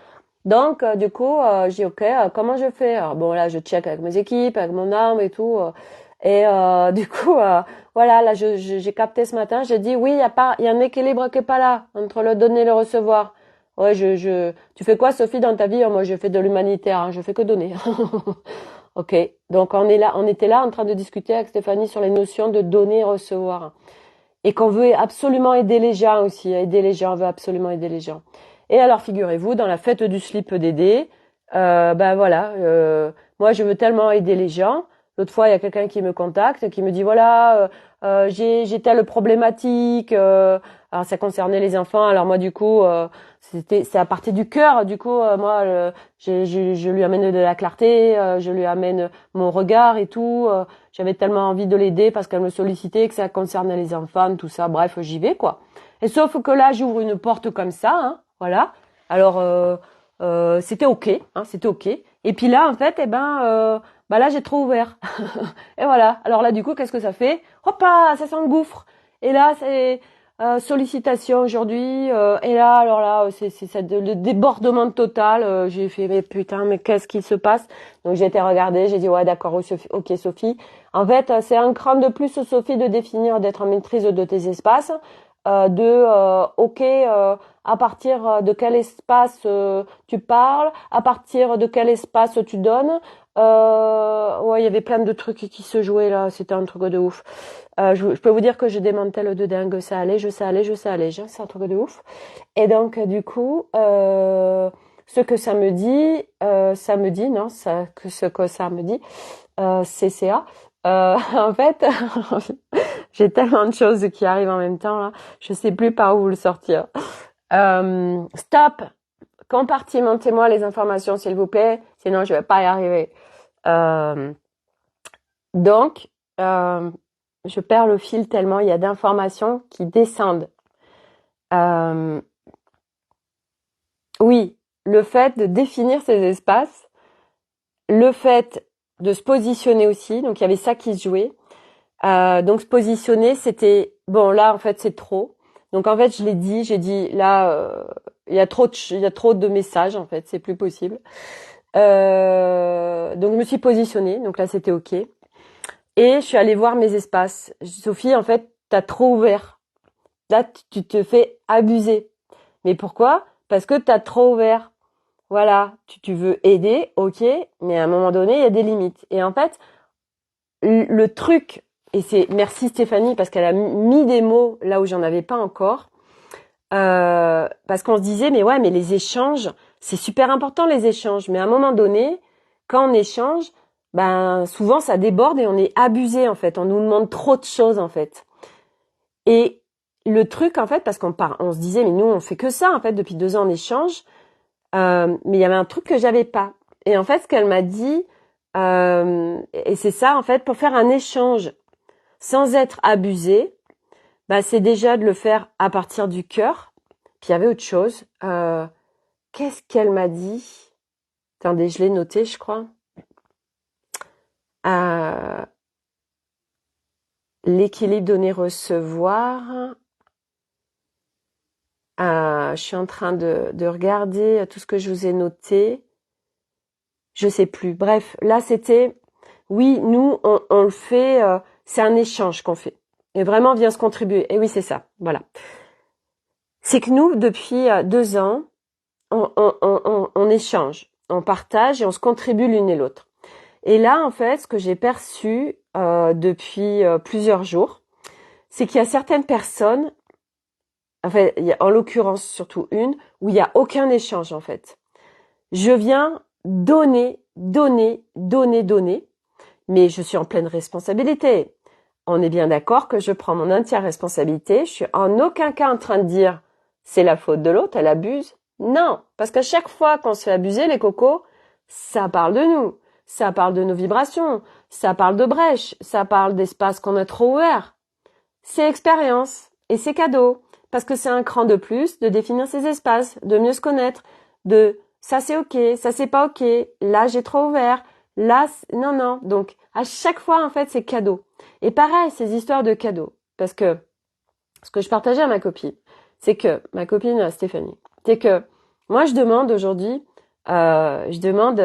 Donc du coup, je dis ok, comment je fais? Alors bon là, je check avec mes équipes, avec mon âme et tout. Du coup, voilà, là j'ai capté ce matin. J'ai dit oui, il y a un équilibre qui est pas là entre le donner et le recevoir. Ouais, tu fais quoi, Sophie, dans ta vie? Moi, je fais de l'humanitaire, hein, je fais que donner. Ok. Donc, on était là en train de discuter avec Stéphanie sur les notions de donner et recevoir. Et qu'on veut absolument aider les gens aussi. Aider les gens, on veut absolument aider les gens. Et alors, figurez-vous, dans la fête du slip d'aider, ben voilà, moi, je veux tellement aider les gens. L'autre fois, il y a quelqu'un qui me contacte, qui me dit, voilà, j'ai telle problématique, alors ça concernait les enfants. Alors moi, du coup, c'est à partir du cœur. Du coup, moi, je lui amène de la clarté, je lui amène mon regard et tout. J'avais tellement envie de l'aider parce qu'elle me sollicitait, que ça concernait les enfants, tout ça. Bref, j'y vais quoi. Et sauf que là, j'ouvre une porte comme ça, hein, voilà. Alors, c'était ok, hein, c'était ok. Et puis là, en fait, bah là, j'ai trop ouvert. Et voilà. Alors là, du coup, qu'est-ce que ça fait? Hop, ça s'engouffre. Et là, c'est sollicitation aujourd'hui. Et là, alors là, c'est le débordement total. J'ai fait, mais putain, mais qu'est-ce qui se passe? Donc j'ai été regarder, j'ai dit, ouais, d'accord, ok, Sophie. En fait, c'est un cran de plus, Sophie, de définir, d'être en maîtrise de tes espaces. Ok, à partir de quel espace tu parles, à partir de quel espace tu donnes. Ouais, il y avait plein de trucs qui se jouaient là, c'était un truc de ouf. Je peux vous dire que je démantèle de dingue, ça allait, c'est un truc de ouf. Et donc du coup, ce que ça me dit, non, ce que ça me dit, CCA. En fait, j'ai tellement de choses qui arrivent en même temps là, je sais plus par où le sortir. Stop, compartimentez-moi les informations s'il vous plaît, sinon je vais pas y arriver. Euh, donc, je perds le fil tellement il y a d'informations qui descendent. Euh, oui, le fait de définir ces espaces, le fait de se positionner aussi, donc il y avait ça qui se jouait. Donc se positionner, c'était bon là en fait c'est trop. Donc en fait je l'ai dit, j'ai dit là il y a trop de messages en fait, c'est plus possible. Donc je me suis positionnée, donc là c'était ok. Et je suis allée voir mes espaces. Sophie, en fait, t'as trop ouvert. Là, tu te fais abuser. Mais pourquoi? Parce que t'as trop ouvert. Voilà, tu veux aider, ok, mais à un moment donné, il y a des limites. Et en fait, le truc, et c'est merci Stéphanie parce qu'elle a mis des mots là où j'en avais pas encore, parce qu'on se disait mais ouais, mais les échanges, c'est super important les échanges, mais à un moment donné, quand on échange, ben souvent ça déborde et on est abusé en fait, on nous demande trop de choses en fait. Et le truc en fait, parce on se disait mais nous on fait que ça en fait depuis 2 ans on échange, mais il y avait un truc que j'avais pas. Et en fait ce qu'elle m'a dit, et c'est ça en fait, pour faire un échange sans être abusé, bah c'est déjà de le faire à partir du cœur. Puis il y avait autre chose. Qu'est-ce qu'elle m'a dit? Attendez, je l'ai noté, je crois. Euh, L'équilibre donner-recevoir. Je suis en train de regarder tout ce que je vous ai noté. Je sais plus. Bref, là c'était, oui, nous on le fait. C'est un échange qu'on fait. Et vraiment vient se contribuer. Et oui, c'est ça. Voilà. C'est que nous, depuis 2 ans, on échange, on partage et on se contribue l'une et l'autre. Et là, en fait, ce que j'ai perçu depuis plusieurs jours, c'est qu'il y a certaines personnes En fait, il y a, en l'occurrence, surtout une, où il n'y a aucun échange, en fait. Je viens donner, donner, donner, donner, mais je suis en pleine responsabilité. On est bien d'accord que je prends mon entière responsabilité. Je suis en aucun cas en train de dire c'est la faute de l'autre, elle abuse. Non, parce qu'à chaque fois qu'on se fait abuser, les cocos, ça parle de nous, ça parle de nos vibrations, ça parle de brèches, ça parle d'espaces qu'on a trop ouverts. C'est expérience et c'est cadeau, parce que c'est un cran de plus de définir ces espaces, de mieux se connaître, de ça c'est ok, ça c'est pas ok, là j'ai trop ouvert, là non non. Donc à chaque fois en fait c'est cadeau. Et pareil ces histoires de cadeaux, parce que ce que je partageais à ma copine, c'est que ma copine Stéphanie, c'est que moi je demande aujourd'hui, je demande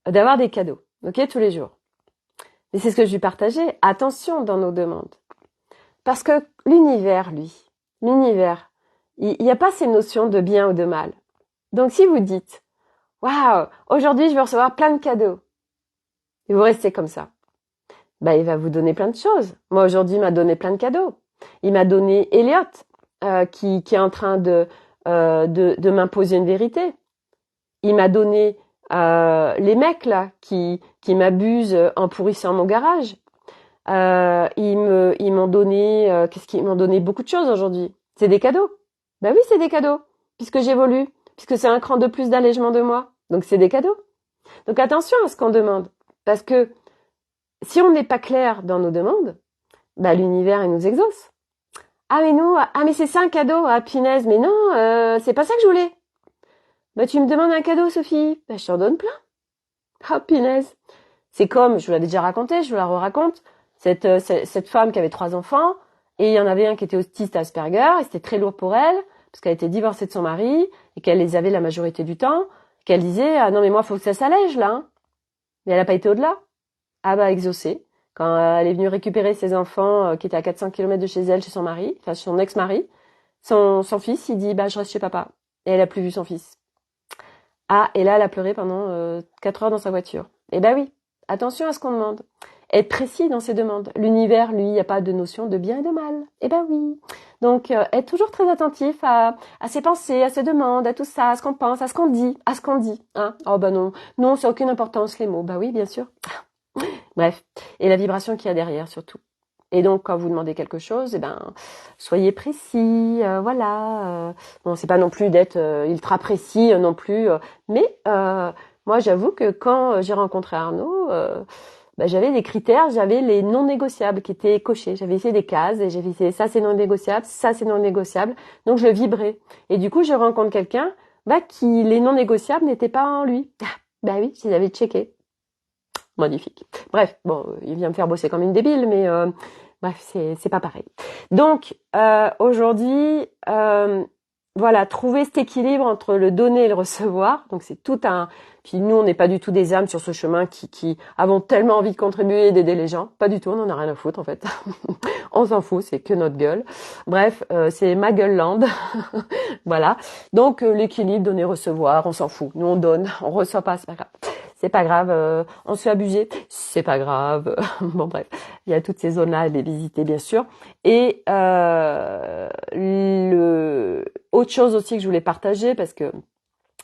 d'avoir des cadeaux, ok, tous les jours. Mais c'est ce que je lui partageais. Attention dans nos demandes. Parce que l'univers, l'univers, il n'y a pas ces notions de bien ou de mal. Donc si vous dites, waouh, aujourd'hui je vais recevoir plein de cadeaux, et vous restez comme ça, bah il va vous donner plein de choses. Moi aujourd'hui il m'a donné plein de cadeaux. Il m'a donné Elliot, qui est en train de m'imposer une vérité. Il m'a donné les mecs là qui m'abusent en pourrissant mon garage. Ils m'ont donné, qu'est-ce qu'ils m'ont donné beaucoup de choses aujourd'hui. C'est des cadeaux. Ben oui, c'est des cadeaux. Puisque j'évolue. Puisque c'est un cran de plus d'allègement de moi. Donc c'est des cadeaux. Donc attention à ce qu'on demande. Parce que si on n'est pas clair dans nos demandes, bah l'univers, il nous exauce. Ah mais non, ah mais c'est ça un cadeau, ah punaise, mais non, c'est pas ça que je voulais. Bah tu me demandes un cadeau, Sophie. Bah je t'en donne plein. Ah punaise. C'est comme, je vous l'avais déjà raconté, je vous la re-raconte, cette femme qui avait 3 enfants, et il y en avait un qui était autiste Asperger, et c'était très lourd pour elle, parce qu'elle était divorcée de son mari, et qu'elle les avait la majorité du temps, qu'elle disait, ah non mais moi faut que ça s'allège là, hein. Mais elle n'a pas été au-delà. Ah bah exaucée. Quand elle est venue récupérer ses enfants qui étaient à 400 km de chez elle, chez son mari, enfin son ex-mari, son fils, il dit, bah je reste chez papa. Et elle a plus vu son fils. Ah, et là elle a pleuré pendant 4 heures dans sa voiture. Eh ben oui, attention à ce qu'on demande. Être précis dans ses demandes. L'univers, lui, il n'y a pas de notion de bien et de mal. Eh ben oui. Donc, être toujours très attentif à ses pensées, à ses demandes, à tout ça, à ce qu'on pense, à ce qu'on dit, Hein. Oh ben non, non, ça n'a aucune importance les mots. Bah oui, bien sûr. Bref, et la vibration qu'il y a derrière surtout. Et donc, quand vous demandez quelque chose, eh ben, soyez précis, voilà. Bon, c'est pas non plus d'être ultra précis non plus, mais moi, j'avoue que quand j'ai rencontré Arnaud, bah, j'avais des critères, j'avais les non négociables qui étaient cochés. J'avais essayé des cases et j'avais essayé ça c'est non négociable, ça c'est non négociable. Donc je vibrais. Et du coup, je rencontre quelqu'un bah, qui les non négociables n'étaient pas en lui. Bah oui, je les avais checkés. Magnifique. Bref, bon, il vient me faire bosser comme une débile, mais bref, c'est pas pareil. Donc aujourd'hui, voilà, trouver cet équilibre entre le donner et le recevoir. Donc c'est tout un. Puis nous, on n'est pas du tout des âmes sur ce chemin qui avons tellement envie de contribuer et d'aider les gens. Pas du tout, on en a rien à foutre en fait. On s'en fout, c'est que notre gueule. Bref, c'est ma gueule land. Voilà. Donc l'équilibre, donner, recevoir, on s'en fout. Nous on donne, on reçoit pas, c'est pas grave. C'est pas grave, on se fait abuser, c'est pas grave. Bon bref, il y a toutes ces zones-là à les visiter bien sûr. Et autre chose aussi que je voulais partager parce que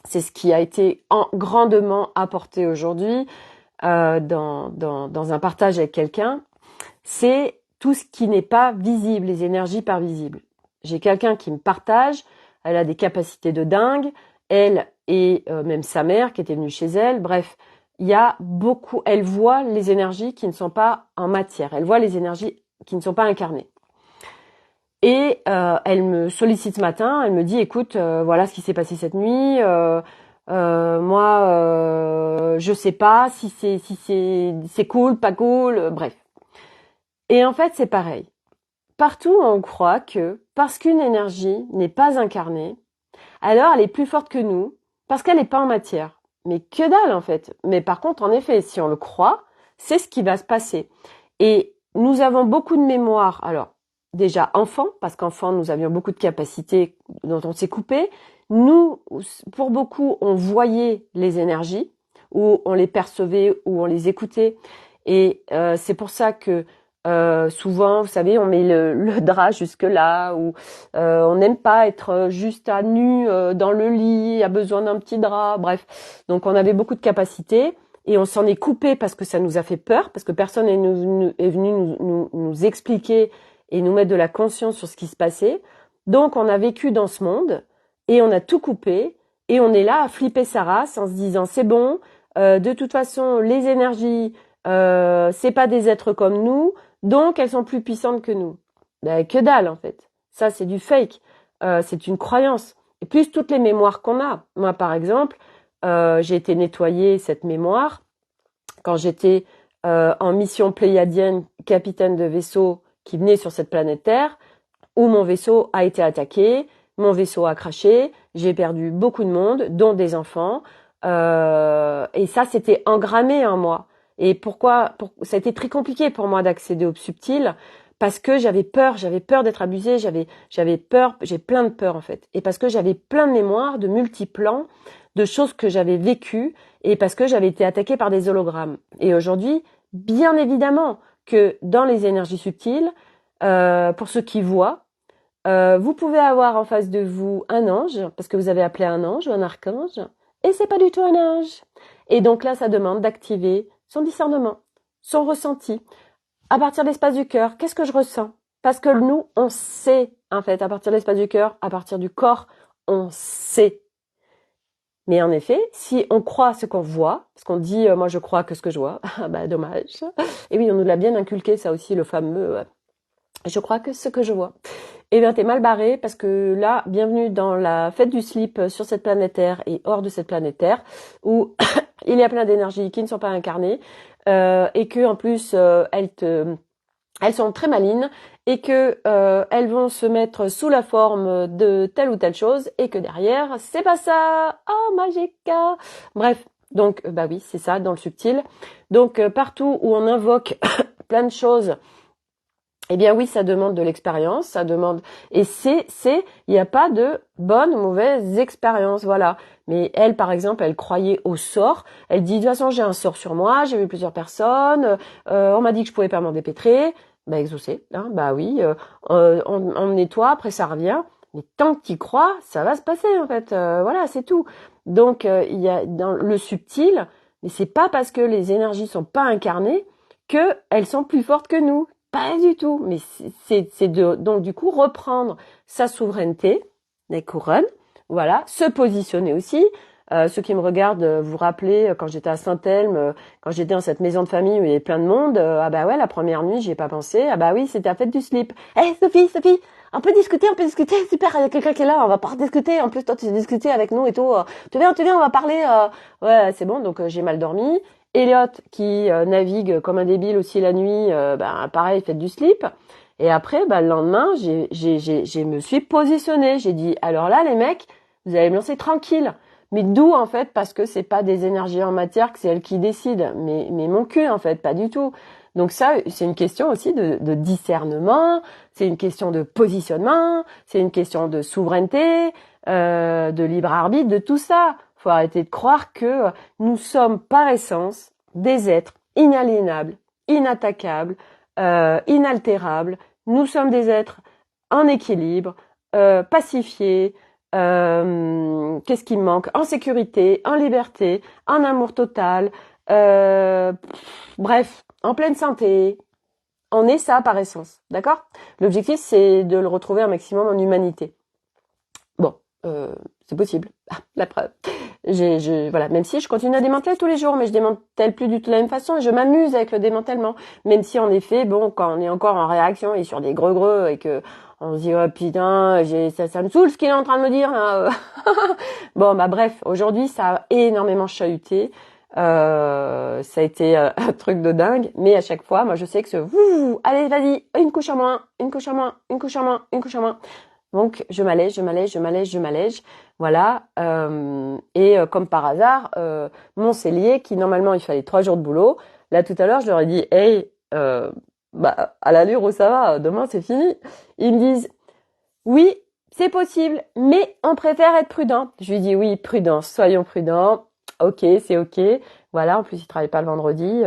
c'est ce qui a été grandement apporté aujourd'hui dans un partage avec quelqu'un, c'est tout ce qui n'est pas visible, les énergies pas visibles. J'ai quelqu'un qui me partage, elle a des capacités de dingue, elle et même sa mère qui était venue chez elle, bref, il y a beaucoup, elle voit les énergies qui ne sont pas en matière, elle voit les énergies qui ne sont pas incarnées. Et elle me sollicite ce matin, elle me dit écoute, voilà ce qui s'est passé cette nuit, moi je sais pas si c'est cool, pas cool, bref. Et en fait, c'est pareil. Partout on croit que parce qu'une énergie n'est pas incarnée, alors elle est plus forte que nous parce qu'elle n'est pas en matière. Mais que dalle en fait. Mais par contre, en effet, si on le croit, c'est ce qui va se passer. Et nous avons beaucoup de mémoire. Alors, déjà enfant, parce qu'enfant, nous avions beaucoup de capacités dont on s'est coupé. Nous, pour beaucoup, on voyait les énergies, ou on les percevait, ou on les écoutait. Et c'est pour ça que Souvent, vous savez, on met le drap jusque là, ou on n'aime pas être juste à nu dans le lit, a besoin d'un petit drap, bref. Donc on avait beaucoup de capacités et on s'en est coupé parce que ça nous a fait peur, parce que personne est venu nous expliquer et nous mettre de la conscience sur ce qui se passait. Donc on a vécu dans ce monde et on a tout coupé et on est là à flipper sa race en se disant c'est bon, de toute façon les énergies c'est pas des êtres comme nous. Donc, elles sont plus puissantes que nous. Ben, que dalle, en fait. Ça, c'est du fake. C'est une croyance. Et plus toutes les mémoires qu'on a. Moi, par exemple, j'ai été nettoyer cette mémoire quand j'étais en mission pléiadienne, capitaine de vaisseau qui venait sur cette planète Terre, où mon vaisseau a été attaqué, mon vaisseau a craché, j'ai perdu beaucoup de monde, dont des enfants. Et ça, c'était engrammé en moi. Et ça a été très compliqué pour moi d'accéder au subtil parce que j'avais peur d'être abusée, j'avais peur, j'ai plein de peurs en fait. Et parce que j'avais plein de mémoires, de multiplans, de choses que j'avais vécues et parce que j'avais été attaquée par des hologrammes. Et aujourd'hui, bien évidemment que dans les énergies subtiles, pour ceux qui voient, vous pouvez avoir en face de vous un ange, parce que vous avez appelé un ange ou un archange, et c'est pas du tout un ange. Et donc là, ça demande d'activer son discernement, son ressenti. À partir de l'espace du cœur, qu'est-ce que je ressens? Parce que nous, on sait, en fait, à partir de l'espace du cœur, à partir du corps, on sait. Mais en effet, si on croit ce qu'on voit, parce qu'on dit moi je crois que ce que je vois, bah dommage. Et oui, on nous l'a bien inculqué, ça aussi, le fameux je crois que ce que je vois. Eh bien, t'es mal barré parce que là, bienvenue dans la fête du slip sur cette planète Terre et hors de cette planète Terre, où il y a plein d'énergies qui ne sont pas incarnées et que en plus elles sont très malines et que elles vont se mettre sous la forme de telle ou telle chose et que derrière c'est pas ça. Oh magica. Bref, donc bah oui, c'est ça dans le subtil. Donc partout où on invoque plein de choses, eh bien oui, ça demande de l'expérience, ça demande il n'y a pas de bonne ou mauvaise expérience, voilà. Mais elle, par exemple, elle croyait au sort. Elle dit de toute façon, j'ai un sort sur moi, j'ai vu plusieurs personnes, on m'a dit que je pouvais pas m'en dépêtrer. Bah exaucé, hein, bah oui, on nettoie, après ça revient. Mais tant que tu crois, ça va se passer en fait. Voilà, c'est tout. Donc il y a dans le subtil, mais c'est pas parce que les énergies sont pas incarnées que elles sont plus fortes que nous. Pas du tout, mais c'est de donc du coup reprendre sa souveraineté, les couronnes, voilà, se positionner aussi. Ceux qui me regardent, vous vous rappelez quand j'étais à Saint-Elme, quand j'étais dans cette maison de famille où il y avait plein de monde, ah bah ouais, la première nuit, j'y ai pas pensé. Ah bah oui, c'était la fête du slip. Hey Sophie, on peut discuter, super, il y a quelqu'un qui est là, on va pas discuter. En plus toi tu discuter avec nous et tout. Tu viens, on va parler. Ouais, c'est bon, donc j'ai mal dormi. Elliot qui navigue comme un débile aussi la nuit, pareil, fait du slip. Et après, le lendemain, je me suis positionnée. J'ai dit, alors là, les mecs, vous allez me lancer tranquille. Mais d'où, en fait, parce que c'est pas des énergies en matière que c'est elles qui décident. Mais mon cul, en fait, pas du tout. Donc ça, c'est une question aussi de discernement, c'est une question de positionnement, c'est une question de souveraineté, de libre arbitre, de tout ça. Faut arrêter de croire que nous sommes par essence des êtres inaliénables, inattaquables, inaltérables. Nous sommes des êtres en équilibre, pacifiés, qu'est-ce qui me manque? En sécurité, en liberté, en amour total, bref, en pleine santé. On est ça par essence, d'accord? L'objectif, c'est de le retrouver un maximum en humanité. Bon, c'est possible. Ah, la preuve. Voilà, même si je continue à démanteler tous les jours, mais je démantèle plus du tout de la même façon et je m'amuse avec le démantèlement. Même si en effet, bon, quand on est encore en réaction et sur des greux et que on se dit oh putain, ça me saoule ce qu'il est en train de me dire là. Bon bah bref, aujourd'hui ça a énormément chahuté. Ça a été un truc de dingue, mais à chaque fois, moi je sais que allez vas-y, une couche en moins, une couche en moins, une couche en moins, une couche en moins. Donc je m'allège, voilà. Et comme par hasard, mon cellier qui normalement il fallait 3 jours de boulot, là tout à l'heure je leur ai dit hey, à l'allure où ça va, demain c'est fini. Ils me disent oui c'est possible, mais on préfère être prudent. Je lui dis oui prudence, soyons prudents. Ok c'est ok. Voilà en plus ils travaillent pas le vendredi.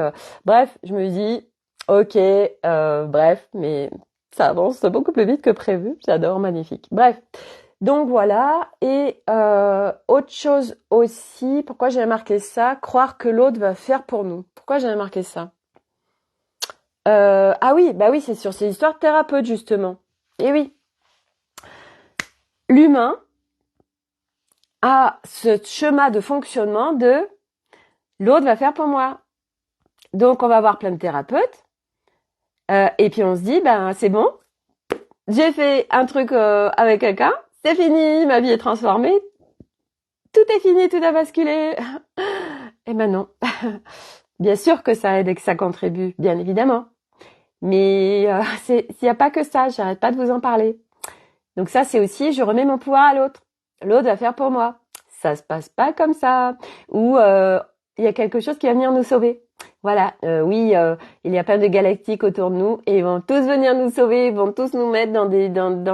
Bref je me dis Ok, bref, mais ça avance beaucoup plus vite que prévu. J'adore, magnifique. Bref, donc voilà. Et autre chose aussi, pourquoi j'ai marqué ça? Croire que l'autre va faire pour nous. Pourquoi j'ai marqué ça? Ah oui, bah oui, c'est sur ces histoires de thérapeute justement. Et oui, l'humain a ce schéma de fonctionnement de l'autre va faire pour moi. Donc on va avoir plein de thérapeutes. Et puis on se dit, ben c'est bon, j'ai fait un truc avec quelqu'un, c'est fini, ma vie est transformée, tout est fini, tout a basculé. Et ben non. Bien sûr que ça aide et que ça contribue, bien évidemment. Mais s'il n'y a pas que ça, j'arrête pas de vous en parler. Donc ça, c'est aussi, je remets mon pouvoir à l'autre. L'autre va faire pour moi. Ça se passe pas comme ça. Ou il y a quelque chose qui va venir nous sauver. Voilà, oui, il y a plein de galactiques autour de nous et ils vont tous venir nous sauver, ils vont tous nous mettre dans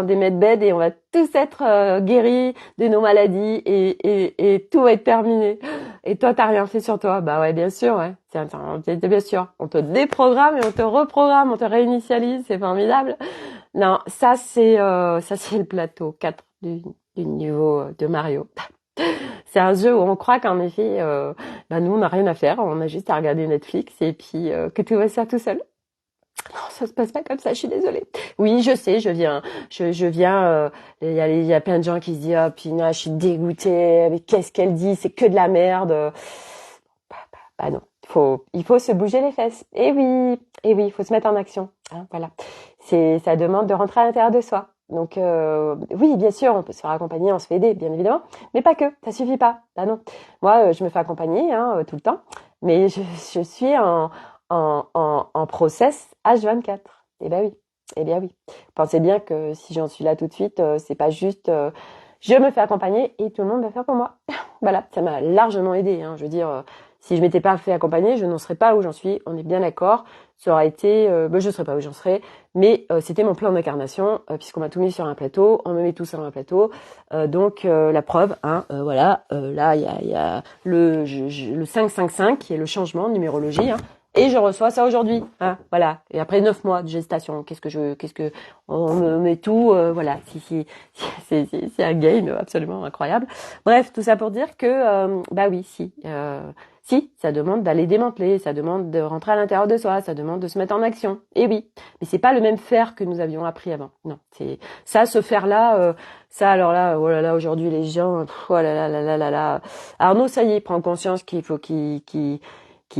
des medbeds et on va tous être guéris de nos maladies et tout va être terminé. Et toi, t'as rien fait sur toi? Bah ouais, bien sûr, ouais. C'est bien sûr. On te déprogramme et on te reprogramme, on te réinitialise, c'est formidable. Non, ça c'est le plateau 4 du niveau de Mario. C'est un jeu où on croit qu'en effet, nous on n'a rien à faire, on a juste à regarder Netflix et puis que tout va se faire tout seul. Non, ça se passe pas comme ça, je suis désolée. Oui, je sais, je viens. Il y a plein de gens qui se disent, oh punaise, je suis dégoûtée, mais qu'est-ce qu'elle dit, c'est que de la merde. Bah non, il faut se bouger les fesses. Et oui, il faut se mettre en action. Hein, voilà. Ça demande de rentrer à l'intérieur de soi. Donc oui, bien sûr, on peut se faire accompagner, on se fait aider, bien évidemment, mais pas que, ça suffit pas. Bah non. Moi, je me fais accompagner tout le temps, mais je suis en process H24. Eh ben oui, eh bien oui. Pensez bien que si j'en suis là tout de suite, c'est pas juste je me fais accompagner et tout le monde va faire pour moi. Voilà, ça m'a largement aidé. Hein. Je veux dire, si je m'étais pas fait accompagner, je n'en serais pas où j'en suis. On est bien d'accord. Ça aurait été, je serais pas où j'en serais. Mais c'était mon plan d'incarnation, puisqu'on m'a tout mis sur un plateau, on me met tout sur un plateau. Donc la preuve, hein, voilà, là il y a le 555 qui est le changement de numérologie. Hein, et je reçois ça aujourd'hui, hein, voilà. Et après 9 mois de gestation, qu'est-ce que, on me met tout, voilà. C'est un game absolument incroyable. Bref, tout ça pour dire que, bah oui, si, ça demande d'aller démanteler, ça demande de rentrer à l'intérieur de soi, ça demande de se mettre en action. Et oui, mais c'est pas le même faire que nous avions appris avant. Non, c'est ça, ce faire-là, ça alors là, oh là là, aujourd'hui les gens, oh là là là là là là. Arnaud, ça y est, prend conscience qu'il faut qu'il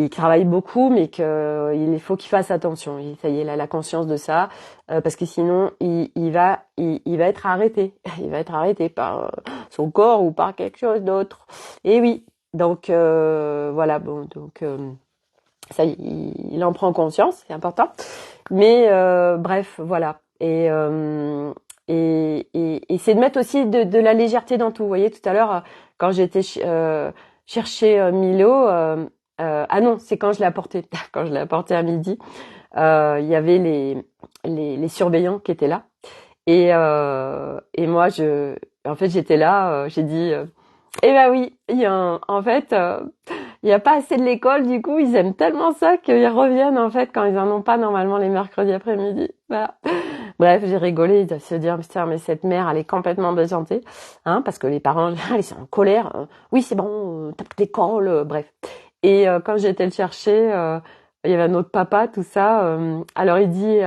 travaille beaucoup, mais qu'il faut qu'il fasse attention. Ça y est, il a la conscience de ça, parce que sinon, il va être arrêté. Il va être arrêté par son corps ou par quelque chose d'autre. Et oui, donc voilà, bon, donc ça y est, il en prend conscience, c'est important. Mais bref, voilà. Et c'est de mettre aussi de la légèreté dans tout. Vous voyez, tout à l'heure, quand j'étais chercher Milo, ah non, c'est quand je l'ai apporté, quand je l'ai apporté à midi, il y avait les surveillants qui étaient là. Et moi, en fait, j'étais là, j'ai dit, eh ben oui, en fait, il y a pas assez de l'école, du coup, ils aiment tellement ça qu'ils reviennent, en fait, quand ils en ont pas normalement les mercredis après-midi. Voilà. Bref, j'ai rigolé de se dire, putain, mais cette mère, elle est complètement déjantée, hein, parce que les parents, ils sont en colère. Oui, c'est bon, t'as pas d'école, bref. Et quand j'ai été le chercher, il y avait un autre papa, tout ça. Alors il dit,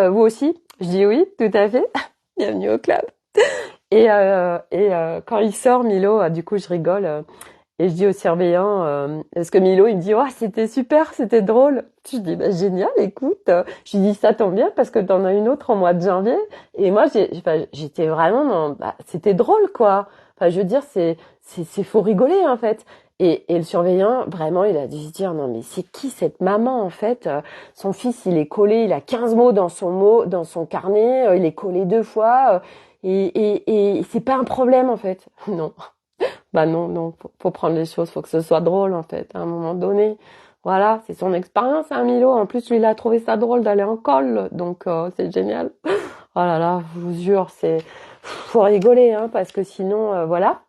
vous aussi? Je dis oui, tout à fait. Bienvenue au club. Et quand il sort, Milo, du coup, je rigole. Et je dis au surveillant, parce que Milo, il me dit, oh, c'était super, c'était drôle. Je dis, bah, génial, écoute. Je lui dis, ça tombe bien parce que t'en as une autre en mois de janvier. Et moi, j'étais vraiment c'était drôle, quoi. Enfin, je veux dire, c'est faut rigoler, en fait. Et le surveillant, vraiment, il a dû se dire, non, mais c'est qui cette maman, en fait? Son fils, il est collé, il a 15 mots dans son carnet, il est collé 2 fois, et c'est pas un problème, en fait. Non. Bah non, non, faut prendre les choses, faut que ce soit drôle en fait, à un moment donné. Voilà, c'est son expérience, hein, Milo. En plus, lui, il a trouvé ça drôle d'aller en col, donc c'est génial. Oh là là, je vous jure, faut rigoler, hein, parce que sinon, voilà.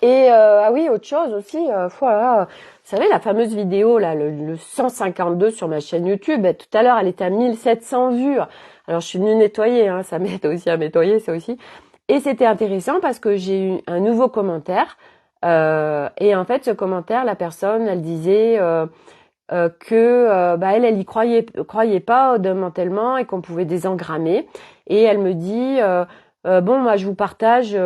Et ah oui, autre chose aussi, voilà, vous savez la fameuse vidéo là, le 152 sur ma chaîne YouTube, tout à l'heure elle était à 1700 vues. Alors je suis venue nettoyer, hein, ça m'aide aussi à nettoyer, ça aussi. Et c'était intéressant parce que j'ai eu un nouveau commentaire. Et en fait, ce commentaire, la personne, elle disait que bah elle y croyait pas au démantèlement et qu'on pouvait désengrammer. Et elle me dit bon, moi je vous partage,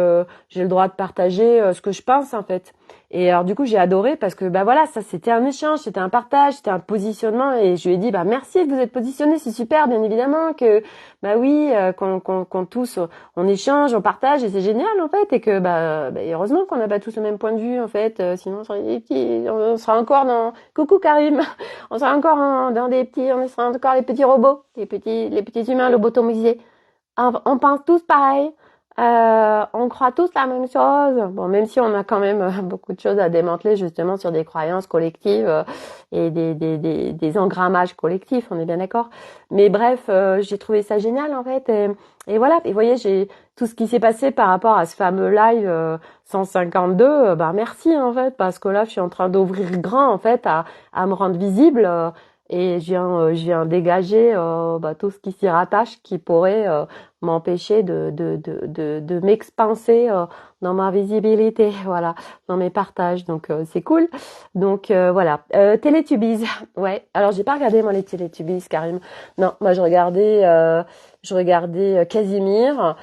j'ai le droit de partager ce que je pense en fait. Et alors du coup j'ai adoré parce que bah voilà, ça c'était un échange, c'était un partage, c'était un positionnement et je lui ai dit bah merci de vous être positionné, c'est super bien évidemment que bah oui qu'on tous on échange, on partage et c'est génial en fait et que bah heureusement qu'on n'a pas tous le même point de vue en fait, sinon on sera encore dans coucou Karim, on sera encore dans des petits, on sera encore les petits robots, les petits humains lobotomisés. On pense tous pareil, on croit tous la même chose. Bon, même si on a quand même beaucoup de choses à démanteler justement sur des croyances collectives et des engrammages collectifs, on est bien d'accord. Mais bref, j'ai trouvé ça génial en fait. Et voilà, et vous voyez, j'ai tout ce qui s'est passé par rapport à ce fameux live 152, bah merci en fait, parce que là je suis en train d'ouvrir grand en fait à me rendre visible. Et je viens dégager bah, tout ce qui s'y rattache qui pourrait m'empêcher de m'expanser dans ma visibilité, voilà, dans mes partages. Donc c'est cool. Donc voilà. Télétubies, ouais. Alors j'ai pas regardé moi les Télétubies, Karim. Non, moi je regardais Casimir,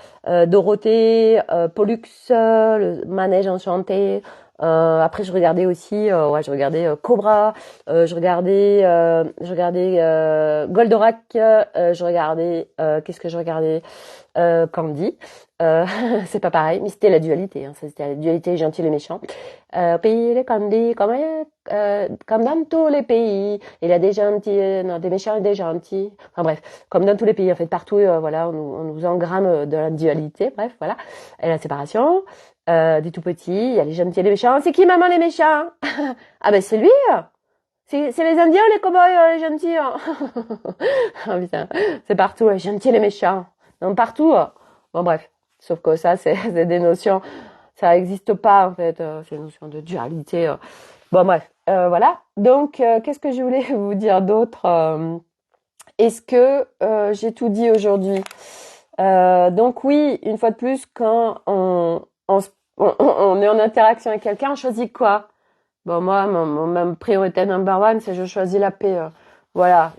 Dorothée, Pollux, le manège enchanté. Après je regardais aussi, ouais, je regardais Cobra, je regardais Goldorak, je regardais, qu'est-ce que je regardais Candy. Euh, c'est pas pareil, mais c'était la dualité, hein, ça c'était la dualité gentil et méchant. Pays les Candy, comme dans tous les pays, il y a des gentils, non, des méchants et des gentils. Enfin bref, comme dans tous les pays, en fait, partout, voilà, on nous engramme de la dualité, bref, voilà. Et la séparation. Des tout petits, il y a les gentils et les méchants. C'est qui maman les méchants? Ah ben c'est lui. C'est les Indiens, les cow-boys, les gentils. Hein. Ah putain, c'est partout, les gentils et les méchants. Non, partout. Bon bref, sauf que ça, c'est des notions, ça n'existe pas en fait. C'est une notion de dualité. Bon bref, voilà. Donc, qu'est-ce que je voulais vous dire d'autre Est-ce que j'ai tout dit aujourd'hui Donc oui, une fois de plus, quand on est en interaction avec quelqu'un, on choisit quoi Bon, moi, ma priorité number one, c'est je choisis la paix. Voilà.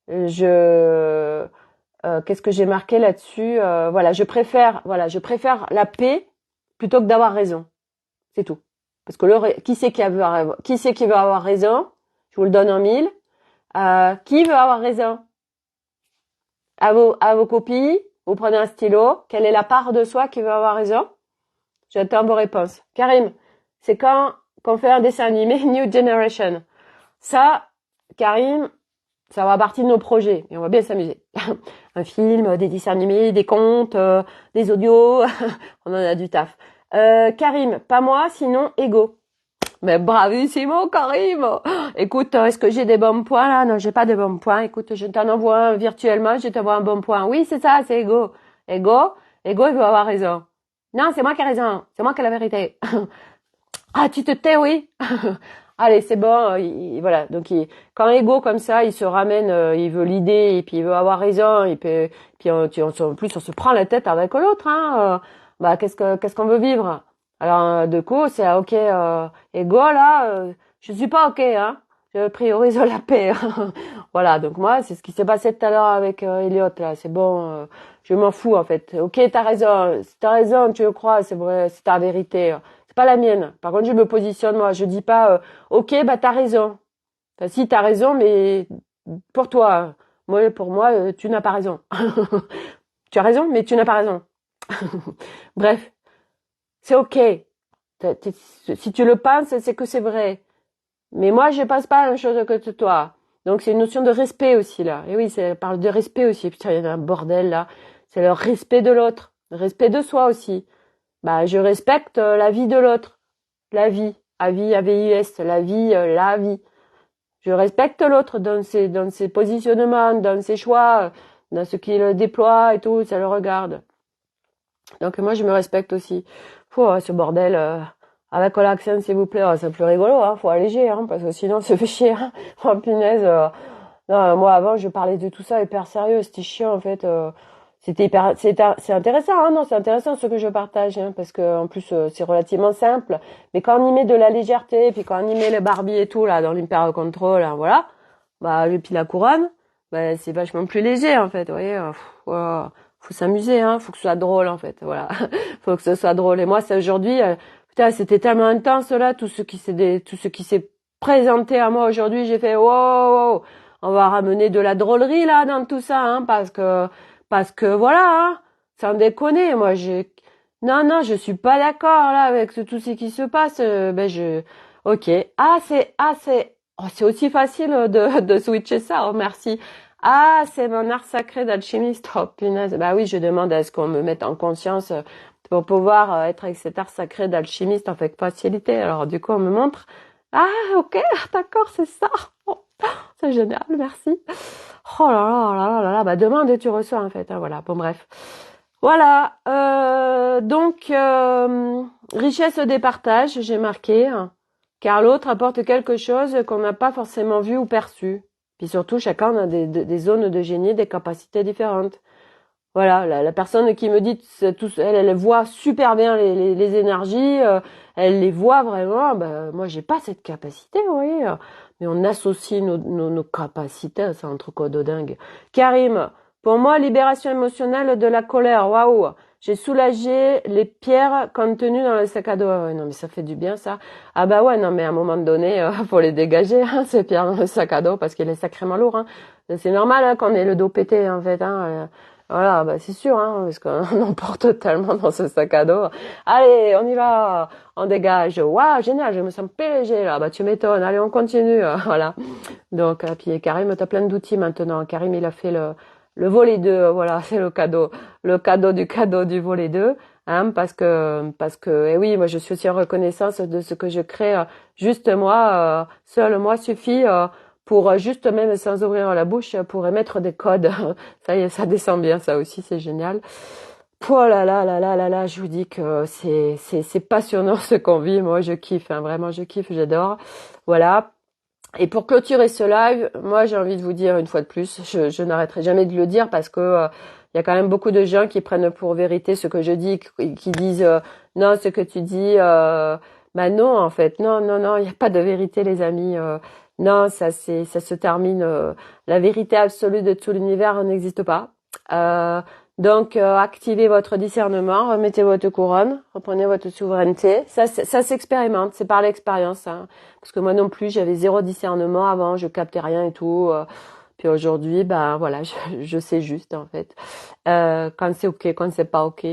Je qu'est-ce que j'ai marqué là-dessus Voilà, je préfère la paix plutôt que d'avoir raison. C'est tout. Parce que qui c'est qui veut avoir raison Je vous le donne en mille. Qui veut avoir raison À vos copies, vous prenez un stylo. Quelle est la part de soi qui veut avoir raison J'attends vos réponses. Karim, c'est quand qu'on fait un dessin animé New Generation. Ça, Karim, ça va partie de nos projets et on va bien s'amuser. Un film, des dessins animés, des contes, des audios, on en a du taf. Karim, pas moi, sinon Ego. Mais bravissimo, Karim. Écoute, est-ce que j'ai des bons points là? Non, j'ai pas de bons points. Écoute, je t'en envoie un virtuellement, je t'envoie un bon point. Oui, c'est ça, c'est Ego. Ego, il veut avoir raison. Non, c'est moi qui ai raison. C'est moi qui ai la vérité. Ah, tu te tais, oui. Allez, c'est bon. Voilà. Donc, quand Ego comme ça, il se ramène, il veut l'idée et puis il veut avoir raison. Et puis en plus, on se prend la tête avec l'autre. Hein. Bah, qu'est-ce qu'on veut vivre? Alors, de coup, c'est ok. Ego là, je suis pas ok. Hein. Je priorise la paix. Voilà. Donc moi, c'est ce qui s'est passé tout à l'heure avec Elliot là. C'est bon. Je m'en fous en fait. Ok, t'as raison. Si t'as raison, tu le crois, c'est vrai, c'est ta vérité. C'est pas la mienne. Par contre, je me positionne moi. Je dis pas, ok, bah t'as raison. Enfin, si t'as raison, mais pour toi, pour moi, tu n'as pas raison. Tu as raison, mais tu n'as pas raison. Bref, c'est ok. Si tu le penses, c'est que c'est vrai. Mais moi, je pense pas à la même chose que toi. Donc, c'est une notion de respect aussi, là. Et oui, ça parle de respect aussi. Putain, il y a un bordel, là. C'est le respect de l'autre. Le respect de soi aussi. Bah, je respecte la vie de l'autre. La vie. A-V-I-S. La vie, la vie. Je respecte l'autre dans ses positionnements, dans ses choix, dans ce qu'il déploie et tout. Ça le regarde. Donc, moi, je me respecte aussi. Ce bordel, avec l'accent, s'il vous plaît. Oh, c'est plus rigolo, hein. Faut alléger, hein, parce que sinon, ça fait chier, hein. Oh, punaise. Non, moi, avant, je parlais de tout ça hyper sérieux. C'était chiant, en fait. C'était hyper, c'est intéressant, hein. Non, c'est intéressant ce que je partage, hein, parce que, en plus, c'est relativement simple. Mais quand on y met de la légèreté, puis quand on y met le Barbie et tout, là, dans l'Imperial Control, hein, voilà. Bah, et puis la couronne, bah, c'est vachement plus léger, en fait. Vous voyez, voilà. Faut s'amuser, hein. Faut que ce soit drôle, en fait. Voilà. Faut que ce soit drôle. Et moi, c'est aujourd'hui, putain, c'était tellement intense, là, tout ce qui s'est présenté à moi aujourd'hui. J'ai fait, wow, wow, on va ramener de la drôlerie, là, dans tout ça, hein, parce que voilà, hein. Sans déconner, moi, non, non, je suis pas d'accord, là, avec tout ce qui se passe. Ok. C'est aussi facile de switcher ça. Oh, merci. Ah, c'est mon art sacré d'alchimiste. Oh, punaise. Bah oui, je demande à ce qu'on me mette en conscience pour pouvoir être avec cet art sacré d'alchimiste avec facilité. Alors, du coup, on me montre. Ah, ok, d'accord, c'est ça. Oh, c'est génial, merci. Oh là là là là là là. Bah, demande et tu reçois, en fait. Hein, voilà. Bon, bref. Voilà. Richesse des partages, j'ai marqué. Hein, car l'autre apporte quelque chose qu'on n'a pas forcément vu ou perçu. Puis surtout, chacun a des zones de génie, des capacités différentes. Voilà, la personne qui me dit, elle voit super bien les énergies, elle les voit vraiment. Ben, moi, j'ai pas cette capacité, vous voyez. Mais on associe nos capacités, c'est un truc de dingue. Karim, pour moi, libération émotionnelle de la colère, waouh. J'ai soulagé les pierres contenues dans le sac à dos. Ah ouais, non, mais ça fait du bien, ça. Ah bah ouais, non, mais à un moment donné, faut les dégager, hein, ces pierres dans le sac à dos, parce qu'il est sacrément lourd. Hein. C'est normal hein, qu'on ait le dos pété, en fait. Hein. Voilà, bah c'est sûr, hein, parce qu'on emporte tellement dans ce sac à dos. Allez, on y va, on dégage. Waouh, génial, je me sens plus léger là. Bah tu m'étonnes. Allez, on continue. Voilà. Donc, puis Karim, t'as plein d'outils maintenant. Karim, il a fait le volet 2. Voilà, c'est le cadeau du volet 2. Hein, parce que, eh oui, moi je suis aussi en reconnaissance de ce que je crée. Juste moi, seul moi suffit. Pour juste même sans ouvrir la bouche pour émettre des codes. Ça y est, ça descend bien, ça aussi, c'est génial. Oh là là là là là là, je vous dis que c'est passionnant ce qu'on vit. Moi, je kiffe, hein, vraiment, je kiffe, j'adore. Voilà. Et pour clôturer ce live, moi, j'ai envie de vous dire une fois de plus, je n'arrêterai jamais de le dire parce que il y a quand même beaucoup de gens qui prennent pour vérité ce que je dis, qui disent non, ce que tu dis, bah non, en fait, non, non, non, il n'y a pas de vérité, les amis. Non, ça se termine. La vérité absolue de tout l'univers n'existe pas. Donc, activez votre discernement, remettez votre couronne, reprenez votre souveraineté. Ça s'expérimente, c'est par l'expérience. Hein. Parce que moi non plus, j'avais zéro discernement avant, je captais rien et tout. Puis aujourd'hui, ben voilà, je sais juste en fait quand c'est ok, quand c'est pas ok.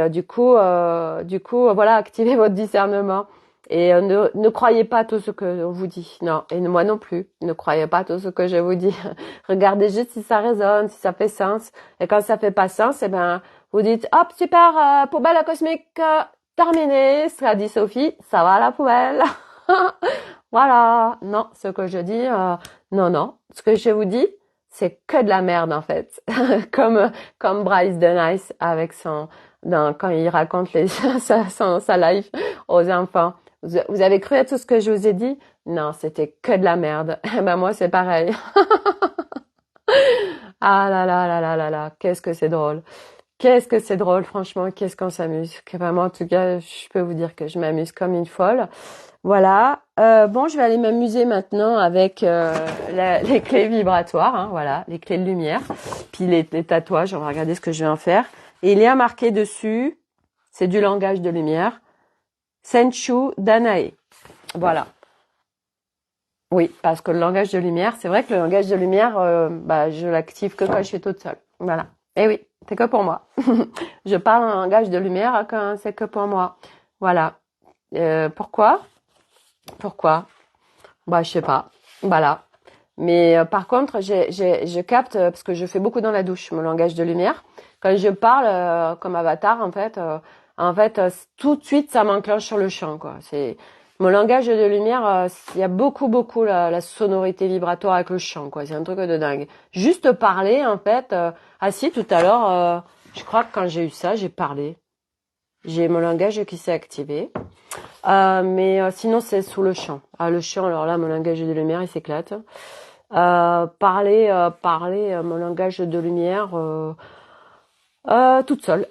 Du coup, voilà, activez votre discernement. Et ne croyez pas tout ce que on vous dit. Non, et moi non plus. Ne croyez pas tout ce que je vous dis. Regardez juste si ça résonne, si ça fait sens. Et quand ça fait pas sens, eh ben, vous dites, hop, super, poubelle cosmique, terminé. Ça dit Sophie, ça va à la poubelle. Voilà. Non, ce que je dis, non, non. Ce que je vous dis, c'est que de la merde, en fait. comme Bryce the Nice avec quand il raconte sa life aux enfants. Vous avez cru à tout ce que je vous ai dit? Non, c'était que de la merde. Ben moi, c'est pareil. Ah là là là là là là, qu'est-ce que c'est drôle. Qu'est-ce que c'est drôle, franchement, qu'est-ce qu'on s'amuse. Que vraiment, en tout cas, je peux vous dire que je m'amuse comme une folle. Voilà. Bon, je vais aller m'amuser maintenant avec les clés vibratoires, hein, voilà, les clés de lumière. Puis les tatouages, on va regarder ce que je vais en faire. Et il y a marqué dessus, c'est du langage de lumière, Senchu Danae. Voilà. Oui, parce que le langage de lumière, c'est vrai que le langage de lumière, je l'active que quand je suis toute seule. Voilà. Eh oui, c'est que pour moi. Je parle un langage de lumière quand c'est que pour moi. Voilà. Pourquoi? Pourquoi? Bah, je sais pas. Voilà. Mais par contre, je capte parce que je fais beaucoup dans la douche mon langage de lumière. Quand je parle comme avatar, en fait, tout de suite, ça m'enclenche sur le champ, quoi. C'est mon langage de lumière. Il y a beaucoup la sonorité vibratoire avec le chant, quoi. C'est un truc de dingue. Juste parler, en fait. Ah si, tout à l'heure, je crois que quand j'ai eu ça, j'ai parlé. J'ai mon langage qui s'est activé. Mais sinon, c'est sous le chant. Ah, le chant, alors là, mon langage de lumière, il s'éclate. Parler mon langage de lumière toute seule.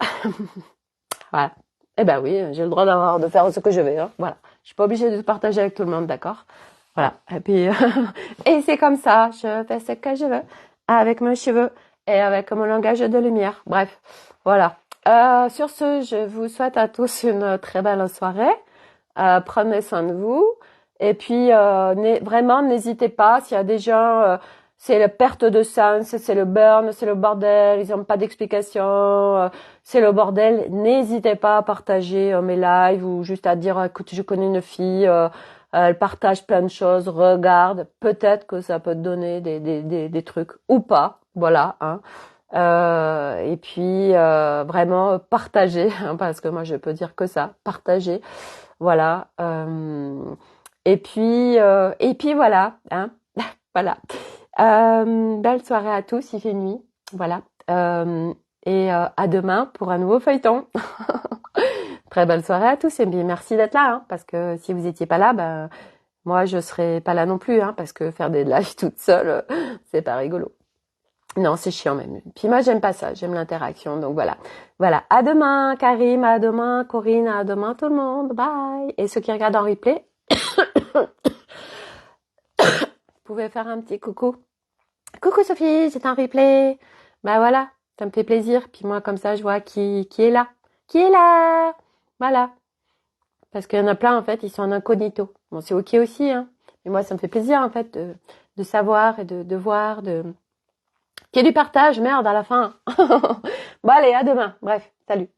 Voilà. Eh ben oui, j'ai le droit de faire ce que je veux. Hein. Voilà. Je suis pas obligée de partager avec tout le monde, d'accord? Voilà. Et puis, et c'est comme ça. Je fais ce que je veux avec mes cheveux et avec mon langage de lumière. Bref, voilà. Sur ce, je vous souhaite à tous une très belle soirée. Prenez soin de vous. Et puis, vraiment, n'hésitez pas. S'il y a des gens, c'est la perte de sens, c'est le burn, c'est le bordel, ils n'ont pas d'explication, c'est le bordel. N'hésitez pas à partager mes lives ou juste à dire, écoute, je connais une fille, elle partage plein de choses, regarde, peut-être que ça peut te donner des trucs ou pas. Voilà, hein. Et puis vraiment partager, hein, parce que moi je peux dire que ça, partager. Voilà. Et puis voilà, hein. Voilà. Belle soirée à tous, il fait nuit. Voilà. Et à demain pour un nouveau feuilleton. Très belle soirée à tous et bien merci d'être là, hein, parce que si vous étiez pas là, ben moi je serais pas là non plus, hein, parce que faire des lives toute seule, c'est pas rigolo. Non, c'est chiant même. Puis moi j'aime pas ça, j'aime l'interaction. Donc voilà. Voilà. À demain, Karim, à demain, Corinne, à demain tout le monde. Bye. Et ceux qui regardent en replay, vous pouvez faire un petit coucou. Coucou Sophie, c'est un replay. Bah voilà, ça me fait plaisir. Puis moi, comme ça, je vois qui est là. Qui est là? Voilà. Parce qu'il y en a plein, en fait, ils sont en incognito. Bon, c'est ok aussi, hein. Mais moi, ça me fait plaisir, en fait, de savoir et de voir, qu'il y ait du partage. Merde, à la fin. Bon, allez, à demain. Bref, salut.